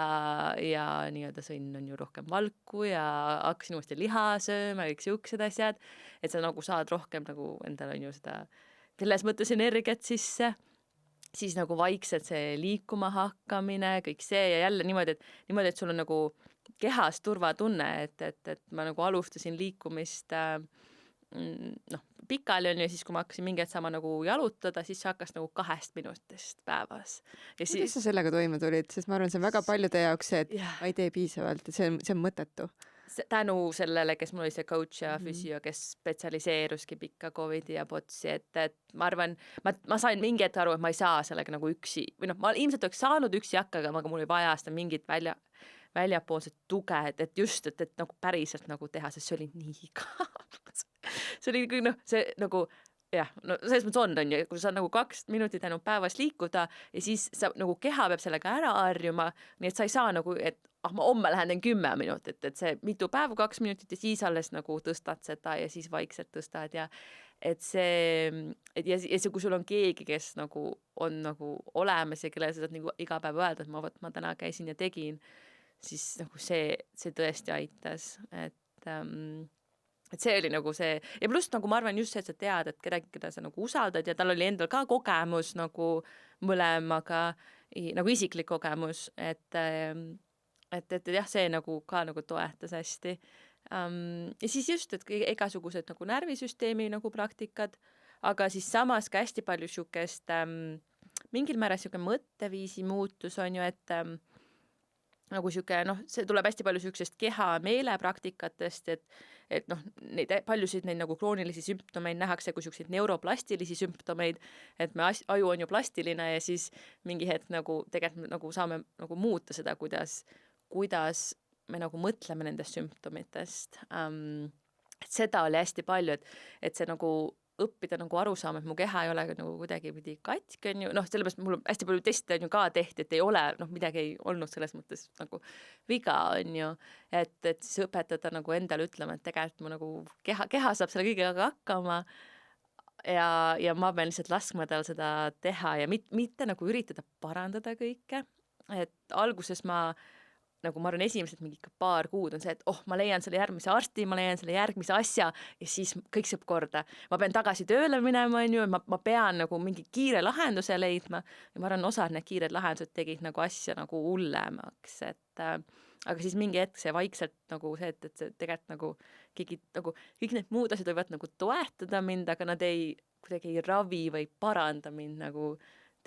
nii-öelda sõin on ju rohkem valku ja hakkasin uuesti liha sööma, kõik siuksed asjad, et sa nagu saad rohkem nagu endale on ju seda selles mõttes energiat sisse, siis nagu vaikselt see liikuma hakkamine, kõik see ja jälle niimoodi, et sul on nagu kehas turvatunne, et ma nagu alustasin liikumist pikali on ja siis, kui ma hakkasin mingi hetk saama nagu jalutada, siis see hakkas nagu 2 minutist päevas. Ja Kuidas siis sa sellega toime tulid? Sest ma arvan, see on väga paljude jaoks see, et ma ei tee piisavalt, et see on mõttetu. Tänu sellele, kes mul oli see coach ja füsio, kes spetsialiseeruski pikka COVID-i ja potsi, et ma arvan, ma sain mingi hetk aru, et ma ei saa sellega nagu üksi, või ma ilmselt oleks saanud üksi hakkaga, aga mul ei vaja seda mingit väljapoolset tuge, et just, et nagu päriselt nagu teha, sest see oli nii igav. See oli see nagu jah, no selles mõttes on ju, kui sa nagu 2 minutit ainult päevas liikuda ja siis sa nagu keha peab sellega ära harjuma, nii et sa ei saa nagu, et ma homme lähen teen 10 minutit, et see mitu päeva 2 minutit ja siis alles nagu tõstad seda ja siis vaikselt tõstad ja et see, kui sul on keegi, kes nagu on nagu olemas ja kellele sa saad nagu iga päev öelda, et ma täna käisin ja tegin, siis nagu see tõesti aitas, et see oli nagu see ja pluss nagu ma arvan just see, et sa tead, et kedagi, keda sa nagu usaldad ja tal oli endal ka kogemus nagu mõlemaga, nagu isiklik kogemus, et jah, see nagu ka nagu toetas hästi. Ja siis just, et igasugused nagu närvisüsteemi nagu praktikad, aga siis samas ka hästi palju siukest mingil määral siuke mõtteviisi muutus on ju, et nagu siuke, see tuleb hästi palju siuksest keha meelepraktikatest, et paljusid neid nagu kroonilisi sümptomeid nähakse kui siukseid neuroplastilisi sümptomeid, et me aju on ju plastiline ja siis mingi hetk nagu tegelikult nagu saame nagu muuta seda, kuidas me nagu mõtleme nendest sümptomitest. Et seda oli hästi palju, et see nagu õppida nagu aru saama, et mu keha ei ole nagu kuidagi pidi katki, on ju, sellepärast mul hästi palju teste on ju ka tehti, et ei ole, midagi ei olnud selles mõttes nagu viga, on ju, et siis õpetada nagu endale ütlema, et tegelikult mu nagu keha saab selle kõigega hakkama ja ma pean lihtsalt laskma tal seda teha ja mitte nagu üritada parandada kõike, et alguses ma arvan, esimesed mingi paar kuud on see, et ma leian selle järgmise arsti, ma leian selle järgmise asja ja siis kõik saab korda. Ma pean tagasi tööle minema, on ju, ma pean nagu mingi kiire lahenduse leidma ja ma arvan, osad need kiired lahendused tegid nagu asja nagu hullemaks, aga siis mingi hetk see vaikselt nagu see, et see tegelikult nagu keegi nagu kõik need muud asjad võivad nagu toetada mind, aga nad kuidagi ei ravi või paranda mind nagu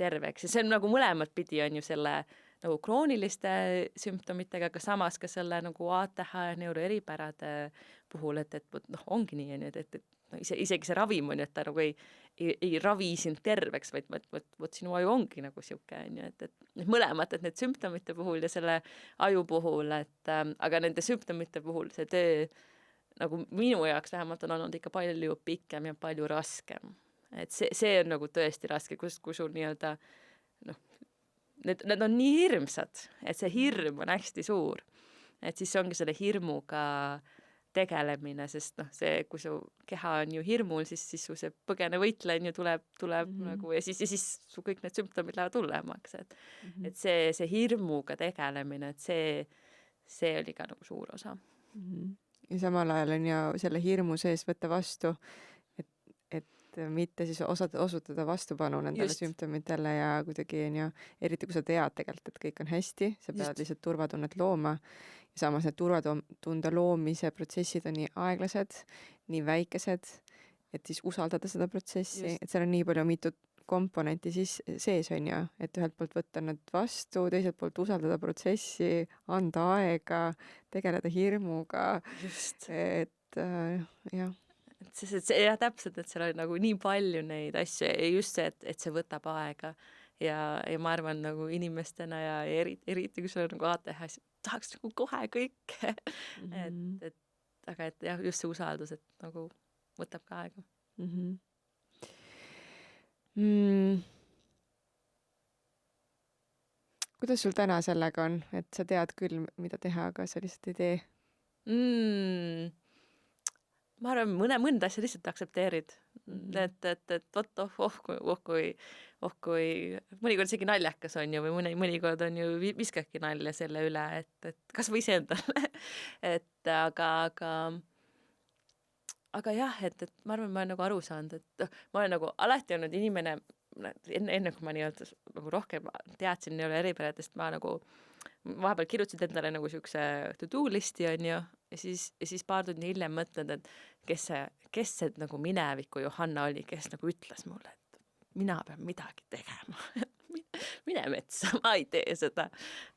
terveks ja see on nagu mõlemat pidi on ju selle nagu krooniliste sümptomitega, aga samas ka selle nagu ATH ja neuroeripärade puhul, et ongi nii, et isegi see ravim on, et ta nagu ei ravi sind terveks, vaid võt sinu aju ongi nagu siuke, et mõlemat, et need sümptomite puhul ja selle aju puhul, aga nende sümptomite puhul see töö nagu minu jaoks vähemalt on olnud ikka palju pikem ja palju raskem. Et see on nagu tõesti raske, kui sul nii-öelda need on nii hirmsad, et see hirm on hästi suur. Et siis ongi selle hirmuga tegelemine, sest see, kui su keha on ju hirmul, siis su see põgene võitleja tuleb nagu ja siis su kõik need sümptomid lähevad hullemaks, et see hirmuga tegelemine, et see oli ka nagu suur osa. Ja samal ajal on ju selle hirmu sees võtta vastu, et mitte siis osutada vastupanu nendele sümptomitele ja kuidagi on ju, eriti kui sa tead tegelikult, et kõik on hästi, sa pead lihtsalt turvatunnet looma ja samas need turvatunde loomise protsessid on nii aeglased, nii väikesed, et siis usaldada seda protsessi, et seal on nii palju mitut komponenti sees on ju, et ühelt poolt võtta need vastu, teiselt poolt usaldada protsessi, anda aega, tegeleda hirmuga, et jah. Ja täpselt, et seal on nagu nii palju neid asju ja just see, et see võtab aega ja ma arvan nagu inimestena ja eriti kui sul on nagu ATH, tahaks nagu kohe kõike, aga et jah, just see usaldus, et nagu võtab ka aega. kuidas sul täna sellega on, et sa tead küll, mida teha, aga sa lihtsalt ei tee? Ma arvan, mõnda asja lihtsalt aktsepteerid. Et kui mõnikord isegi naljakas on ju, või mõnikord on ju viskadki nalja selle üle, et kas või ise endale. et aga jah, et ma arvan, ma olen nagu aru saanud, et ma olen nagu alati olnud inimene, enne kui ma nii-öelda nagu rohkem teadsin eripäradest, ma nagu vahepeal kirjutasid endale nagu siukse to-do listi on ju, ja siis paar tundi hiljem mõtled, et kes see nagu mineviku Johanna oli, kes nagu ütles mulle, et mina pean midagi tegema. Mine metsa, ma ei tee seda.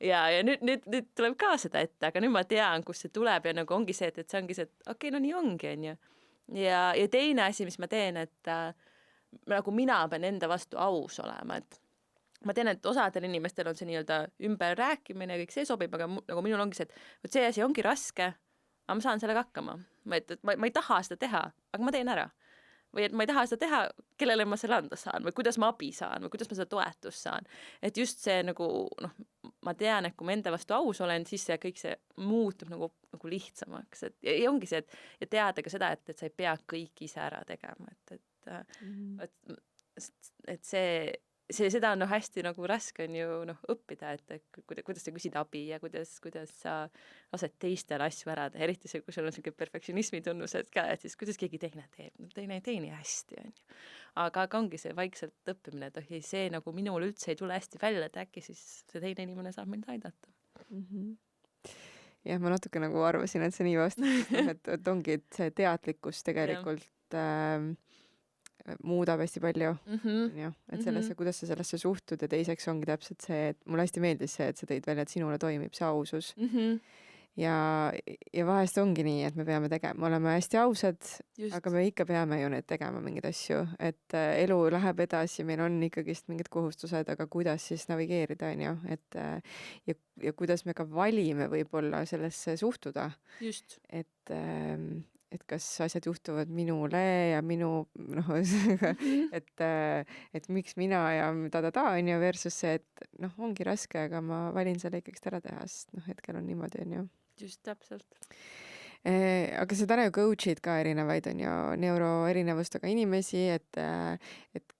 Ja nüüd tuleb ka seda ette, aga nüüd ma tean, kus see tuleb ja nagu ongi see, et see ongi see, et okei, no nii ongi, on ju. Ja teine asi, mis ma teen, et nagu mina pean enda vastu aus olema, et ma tean, et osadel inimestel on see nii-öelda ümber rääkimine ja kõik see sobib, aga nagu minul ongi see, et see asi ongi raske, aga ma saan sellega hakkama. Ma ei taha seda teha, aga ma teen ära. Või et ma ei taha seda teha, kellele ma selle anda saan või kuidas ma abi saan või kuidas ma seda toetust saan. Et just see nagu, ma tean, et kui ma enda vastu aus olen, siis see kõik see muutub nagu lihtsamaks. Ja ongi see, et teada ka seda, et sa ei pea kõik ise ära tegema. Et seda on hästi nagu raske on ju õppida, et kuidas sa küsid abi ja kuidas sa lased teistel asju ära teha, eriti see, kui sul on selline perfektsionismi tunnused ka, et siis kuidas keegi teine teeb, teine hästi on ju. Aga ongi see vaikselt õppimine, et see nagu minul üldse ei tule hästi välja, et äkki siis see teine inimene saab mind aidata. Jah, ma natuke nagu arvasin, et see nii vastab, et ongi, et see teadlikkus tegelikult muudab hästi palju, et sellesse, kuidas sa sellesse suhtud ja teiseks ongi täpselt see, et mulle hästi meeldis see, et sa tõid välja, et sinule toimib see ausus. Ja vahest ongi nii, et me peame tegema, oleme hästi ausad, aga me ikka peame ju need tegema mingeid asju, et elu läheb edasi, meil on ikkagist mingid kohustused, aga kuidas siis navigeerida, on ju, et ja kuidas me ka valime võib-olla sellesse suhtuda. Just. Et kas asjad juhtuvad minule ja minu, et miks mina ja on ju versus see, et ongi raske, aga ma valin selle ikkagist ära teha, sest hetkel on niimoodi, on ju. Just täpselt. Aga sa täna ju coach'id ka erinevaid, on ju, neuroerinevustega inimesi, et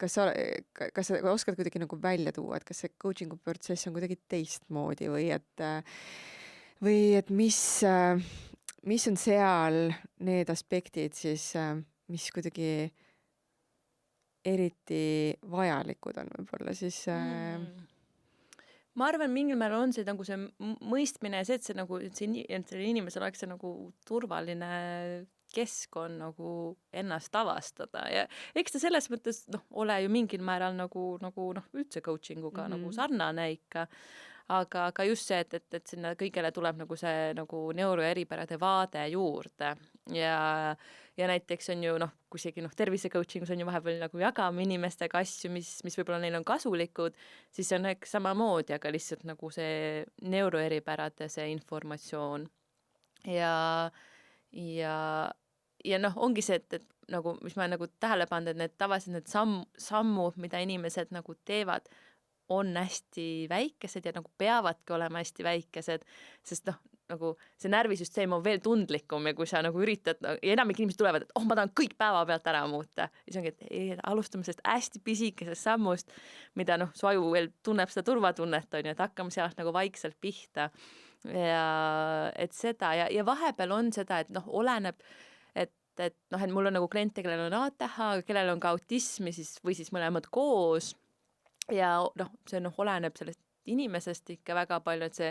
kas sa oskad kuidagi nagu välja tuua, et kas see coaching'u protsess on kuidagi teistmoodi või et mis on seal need aspektid siis, mis kuidagi eriti vajalikud on võib-olla siis Ma arvan, mingil määral on see nagu see mõistmine ja see, et see nagu, et sellel inimesel oleks see nagu turvaline keskkond nagu ennast avastada ja eks ta selles mõttes ole ju mingil määral nagu üldse coachinguga nagu sarnane ikka. Aga just see, et sinna kõigele tuleb nagu see nagu neuroeripärade vaade juurde ja näiteks on ju kui isegi tervise coachingus on ju vahepeal nagu jagame inimestega asju, mis võib-olla neil on kasulikud, siis on samamoodi, aga lihtsalt nagu see neuroeripärade see informatsioon ja ongi see, et nagu, mis ma nagu tähele pannud, et need tavaliselt need sammud, mida inimesed nagu teevad, on hästi väikesed ja nagu peavadki olema hästi väikesed, sest nagu see närvisüsteem on veel tundlikum ja kui sa nagu üritad, ja enamik inimesed tulevad, et ma tahan kõik päeva pealt ära muuta. Ja see ongi, et alustame sellest hästi pisikesest sammust, mida su aju veel tunneb seda turvatunnet, on ju, et hakkame sealt nagu vaikselt pihta. Ja et seda, ja vahepeal on seda, et oleneb, et mul on nagu kliente, kellel on ATH, kellel on ka autismi või siis mõlemad koos. Ja see oleneb sellest inimesest ikka väga palju, et see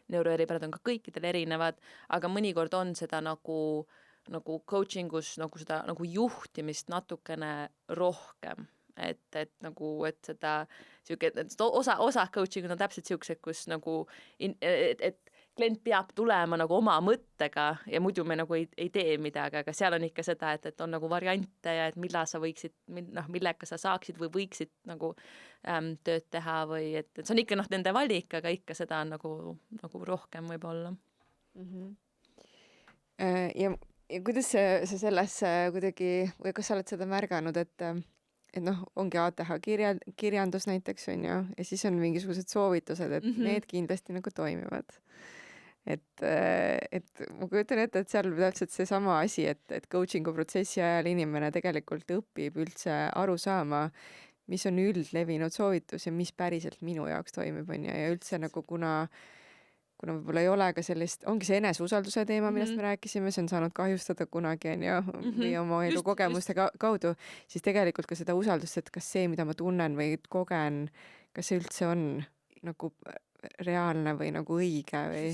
neuroeripärad on ka kõikidel erinevad, aga mõnikord on seda nagu coachingus nagu seda nagu juhtimist natukene rohkem. Et seda osa coachingud on täpselt siuksed, kus nagu et klient peab tulema nagu oma mõttega ja muidu me nagu ei tee midagi, aga seal on ikka seda, et on nagu variante ja et millal sa võiksid, millega sa saaksid või võiksid nagu tööd teha või et see on ikka nende valik, aga ikka seda on nagu rohkem võib-olla. Ja kuidas sa selles kuidagi, või kas sa oled seda märganud, et noh, ongi ATH kirjandus näiteks on ju, ja siis on mingisugused soovitused, et need kindlasti nagu toimivad. Et ma kujutan ette, et seal täpselt seesama asi, et coaching'u protsessi ajal inimene tegelikult õpib üldse aru saama, mis on üldlevinud soovitus ja mis päriselt minu jaoks toimib, on ju, ja üldse nagu kuna võib-olla ei ole ka sellist, ongi see eneseusalduse teema, millest me rääkisime, see on saanud kahjustada kunagi, on ju, või oma elu kogemuste kaudu, siis tegelikult ka seda usaldust, et kas see, mida ma tunnen või kogen, kas see üldse on nagu reaalne või nagu õige või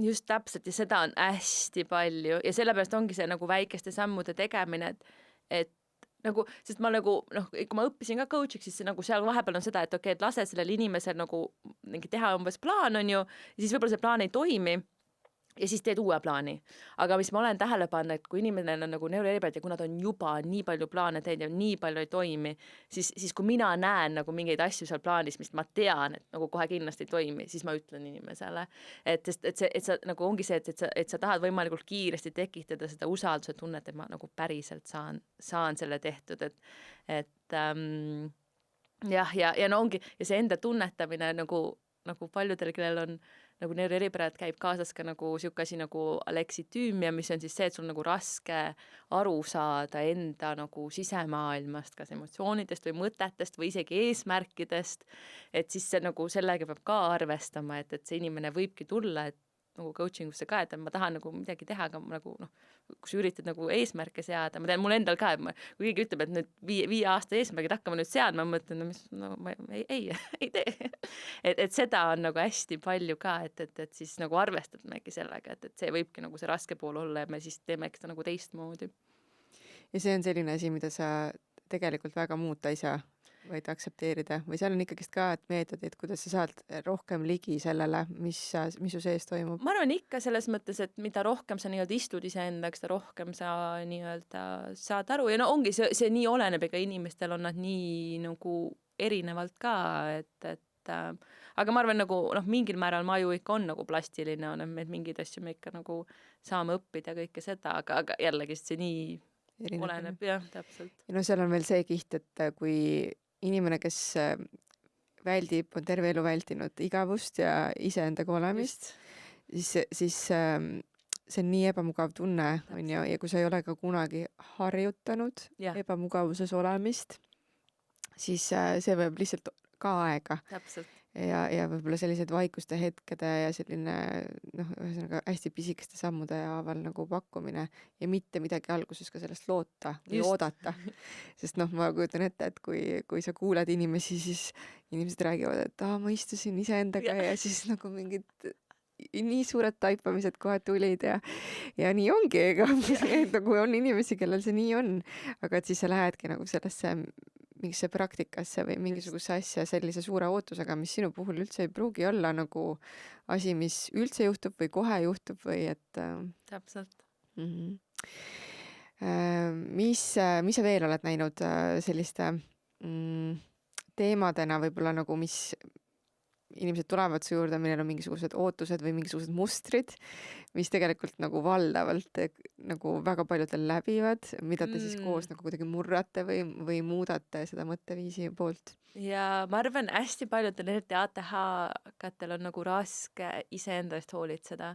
just täpselt, ja seda on hästi palju ja sellepärast ongi see nagu väikeste sammude tegemine, et nagu, sest ma nagu noh, kui ma õppisin ka coach'iks, siis nagu seal vahepeal on seda, et okei, et lase sellel inimesel nagu mingi teha umbes plaan, on ju, ja siis võib-olla see plaan ei toimi ja siis teed uue plaani. Aga mis ma olen tähele pannud, et kui inimene on nagu neuroeripärad ja kui nad on juba nii palju plaane teinud ja nii palju ei toimi, siis kui mina näen nagu mingeid asju seal plaanis, mis ma tean, et nagu kohe kindlasti ei toimi, siis ma ütlen inimesele, et sa nagu ongi see, et sa tahad võimalikult kiiresti tekitada seda usalduse tunnet, et ma nagu päriselt saan selle tehtud, et jah, ja no ongi, ja see enda tunnetamine nagu paljudel, kellel on nagu neuroeripärad, käib kaasas ka nagu siuke asi nagu alexitüümia, mis on siis see, et sul nagu raske aru saada enda nagu sisemaailmast, kas emotsioonidest või mõtetest või isegi eesmärkidest, et siis see nagu sellega peab ka arvestama, et see inimene võibki tulla, et nagu coaching usse ka, et ma tahan nagu midagi teha, aga nagu noh, kui sa üritad nagu eesmärke seada, ma tean mul endal ka, et kui keegi ütleb, et nüüd 5 aasta eesmärgid hakkama nüüd seadma, ma mõtlen, ma ei tee. et seda on nagu hästi palju ka, et siis nagu arvestadmegi sellega, et see võibki nagu see raske pool olla ja me siis teemegi seda nagu teistmoodi. Ja see on selline asi, mida sa tegelikult väga muuta ei saa, vaid aktsepteerida, või seal on ikkagist ka meetodid, kuidas sa saad rohkem ligi sellele, mis su sees toimub? Ma arvan ikka selles mõttes, et mida rohkem sa nii-öelda istud iseendaks, seda rohkem sa nii-öelda saad aru ja no ongi see nii oleneb, ega inimestel on nad nii nagu erinevalt ka, et aga ma arvan nagu noh, mingil määral maju ikka on nagu plastiline, on, et mingeid asju me ikka nagu saame õppida kõike seda, aga jällegi see nii oleneb, jah, täpselt. Ja no seal on veel see kiht, et kui inimene, kes väldib, on terve elu vältinud igavust ja iseendaga olemist, siis see on nii ebamugav tunne, on ju, ja kui sa ei ole ka kunagi harjutanud ebamugavuses olemist, siis see võib lihtsalt ka aega. Täpselt. Ja võib-olla sellised vaikuste hetkede ja selline noh, ühesõnaga hästi pisikeste sammude haaval nagu pakkumine ja mitte midagi alguses ka sellest loota või oodata. Sest noh, ma kujutan ette, et kui sa kuuled inimesi, siis inimesed räägivad, et ma istusin iseendaga ja siis nagu mingid nii suured taipamised kohe tulid ja nii ongi, ega nagu on inimesi, kellel see nii on, aga et siis sa lähedki nagu sellesse mingisse praktikasse või mingisuguse asja sellise suure ootusega, mis sinu puhul üldse ei pruugi olla nagu asi, mis üldse juhtub või kohe juhtub või et Täpselt. Mis sa veel oled näinud selliste teemadena võib-olla nagu, mis inimesed tulevad su juurde, millel on mingisugused ootused või mingisugused mustrid, mis tegelikult nagu valdavalt nagu väga paljudel läbivad, mida te siis koos nagu kuidagi murrate või muudate seda mõtteviisi poolt? Ja ma arvan, hästi paljudel eriti ATH-katel on nagu raske iseenda eest hoolitseda.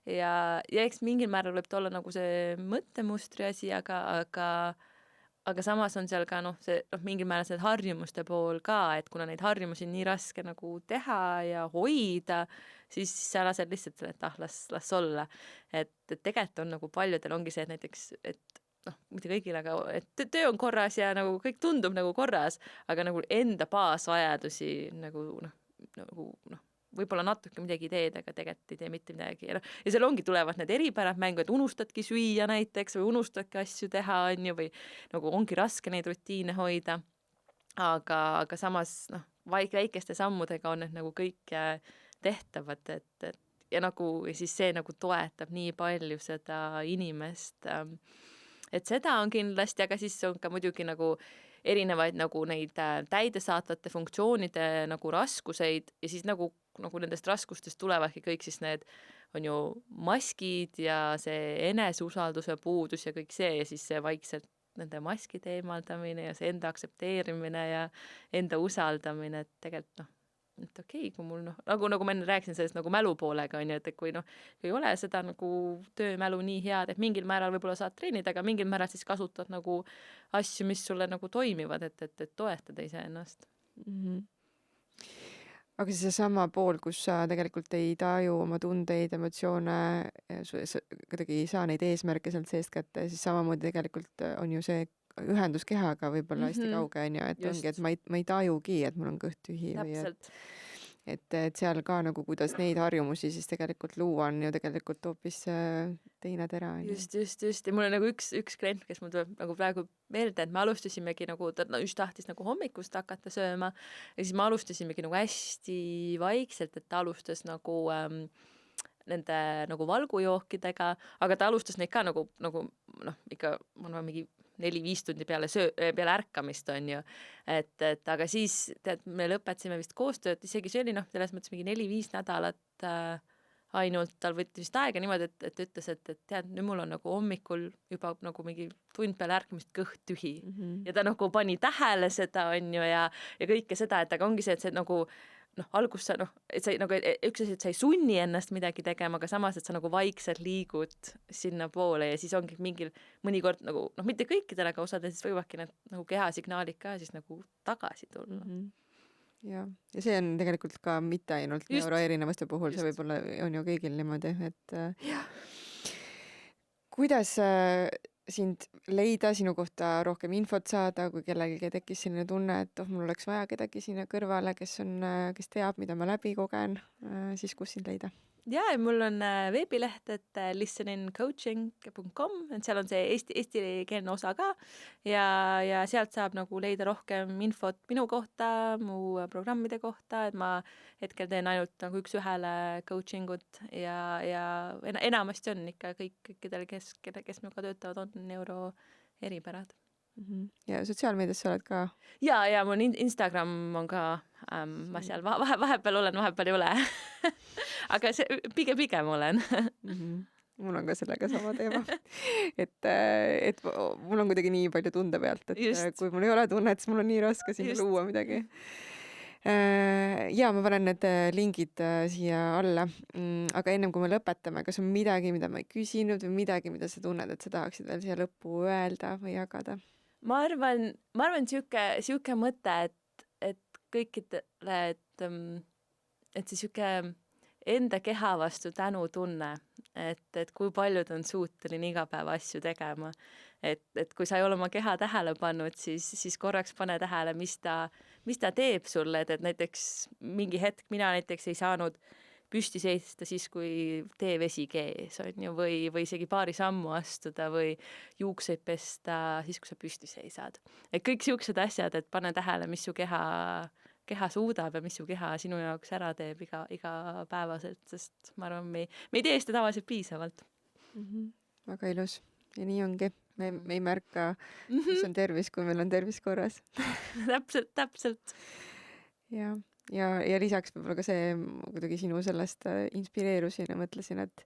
Ja eks mingil määral võib olla nagu see mõttemustri asi, aga samas on seal ka see mingil määral see harjumuste pool ka, et kuna neid harjumusi on nii raske nagu teha ja hoida, siis sa lased lihtsalt selle, et las olla. Et tegelikult on nagu paljudel ongi see, et näiteks, et mitte kõigil, aga et töö on korras ja nagu kõik tundub nagu korras, aga nagu enda baasvajadusi nagu võib-olla natuke midagi teed, aga tegelikult ei tee mitte midagi. Ja seal ongi tulevad need eripärad mängu, et unustadki süüa näiteks või unustadki asju teha, on ju, või nagu ongi raske neid rutiine hoida. Aga samas väikeste sammudega on need nagu kõik tehtavad, ja nagu siis see nagu toetab nii palju seda inimest. Et seda on kindlasti, aga siis on ka muidugi nagu erinevaid nagu neid täidesaatvate funktsioonide nagu raskuseid ja siis nagu nendest raskustest tulevadki kõik siis need on ju maskid ja see eneseusalduse puudus ja kõik see ja siis see vaikselt nende maskide eemaldamine ja see enda aktsepteerimine ja enda usaldamine, et tegelikult et okei, kui mul nagu ma enne rääkisin sellest nagu mälu poolega on ju, et kui ei ole seda nagu töömälu nii head, et mingil määral võib-olla saad treenida, aga mingil määral siis kasutad nagu asju, mis sulle nagu toimivad, et toetada iseennast. Aga seesama pool, kus sa tegelikult ei taju oma tundeid, emotsioone, kuidagi ei saa neid eesmärke sealt seest kätte, siis samamoodi tegelikult on ju see ühendus kehaga võib-olla hästi kauge on ju, et Just. ongi, et ma ei tajugi, et mul on kõht tühi või Täpselt. et seal ka nagu kuidas neid harjumusi siis tegelikult luua on ju tegelikult hoopis teine tera. Just. Ja mul on nagu üks klient, kes mul tuleb nagu praegu meelde, et me alustasimegi nagu, ta just tahtis nagu hommikust hakata sööma ja siis me alustasimegi nagu hästi vaikselt, et ta alustas nagu nende nagu valgujookidega, aga ta alustas neid ka nagu ikka ma arvan mingi 4-5 tundi peale ärkamist on ju, et aga siis tead, me lõpetasime vist koostööd, isegi see oli selles mõttes mingi 4-5 nädalat ainult, tal võttis vist aega niimoodi, et ütles, et tead, nüüd mul on nagu hommikul juba nagu mingi tund peale ärkamist kõht tühi ja ta nagu pani tähele seda on ju ja kõike seda, et aga ongi see, et see nagu algus sa et sa nagu üks asi, et sa ei sunni ennast midagi tegema, aga samas, et sa nagu vaikselt liigud sinna poole ja siis ongi mõnikord nagu, mitte kõikidel, aga osadel siis võivadki need nagu kehasignaalid ka siis nagu tagasi tulla. Ja see on tegelikult ka mitte ainult neuroerinevuste puhul, see võib-olla on ju kõigil niimoodi, et kuidas sind leida, sinu kohta rohkem infot saada, kui kellelgi tekkis selline tunne, et mul oleks vaja kedagi sinna kõrvale, kes teab, mida ma läbi kogen, siis kus sind leida? Ja mul on veebileht, et listenincoaching.com, et seal on see eestikeelne osa ka ja sealt saab nagu leida rohkem infot minu kohta, mu programmide kohta, et ma hetkel teen ainult nagu 1-1 coachingut ja enamasti on ikka kõikidel, kes minuga töötavad, on neuroeripärad. Ja sotsiaalmeedias sa oled ka? Ja mul Instagram on ka, ma seal vahepeal olen, vahepeal ei ole. Aga see pigem olen. Mul on ka sellega sama teema. Et mul on kuidagi nii palju tunde pealt, et kui mul ei ole tunnet, siis mul on nii raske sinna luua midagi. Ja ma panen need lingid siia alla. Aga ennem kui me lõpetame, kas on midagi, mida ma ei küsinud või midagi, mida sa tunned, et sa tahaksid veel siia lõppu öelda või jagada? Ma arvan siuke mõte, et kõikidele, et see siuke enda keha vastu tänutunne, et kui paljud on suuteline iga päev asju tegema. Et kui sa ei ole oma keha tähele pannud, siis korraks pane tähele, mis ta teeb sulle, et näiteks mingi hetk mina näiteks ei saanud püsti seista siis, kui teevesi kees on ju, või isegi paari sammu astuda või juukseid pesta siis, kui sa püsti seisad. Et kõik siuksed asjad, et pane tähele, mis su keha suudab ja mis su keha sinu jaoks ära teeb iga päevaselt, sest ma arvan, me ei tee seda tavaliselt piisavalt. Väga ilus. Ja nii ongi. Me ei märka, mis on tervis, kui meil on tervis korras. Täpselt. Ja lisaks võib-olla ka see kuidagi sinu sellest inspireerusin ja mõtlesin, et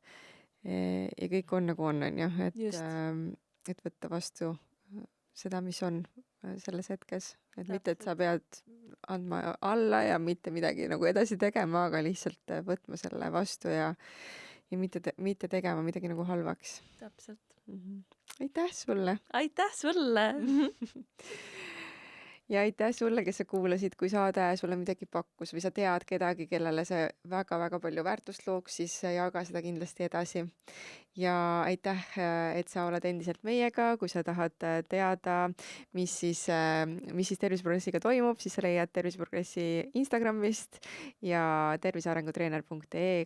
ja kõik on nagu on ju, et võtta vastu seda, mis on selles hetkes, et mitte, et sa pead andma alla ja mitte midagi nagu edasi tegema, aga lihtsalt võtma selle vastu ja mitte tegema midagi nagu halvaks. Täpselt. Aitäh sulle! Aitäh sulle! Ja aitäh sulle, kes sa kuulasid, kui saade sulle midagi pakkus või sa tead kedagi, kellele see väga-väga palju väärtust looks, siis jaga seda kindlasti edasi. Ja aitäh, et sa oled endiselt meiega, kui sa tahad teada, mis siis Terviseprogressiga toimub, siis sa leiad Terviseprogressi Instagramist ja tervisearengutreener.ee/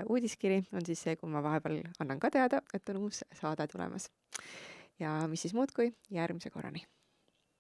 uudiskiri on siis see, kui ma vahepeal annan ka teada, et on uus saade tulemas. Ja mis siis muud kui järgmise korrani.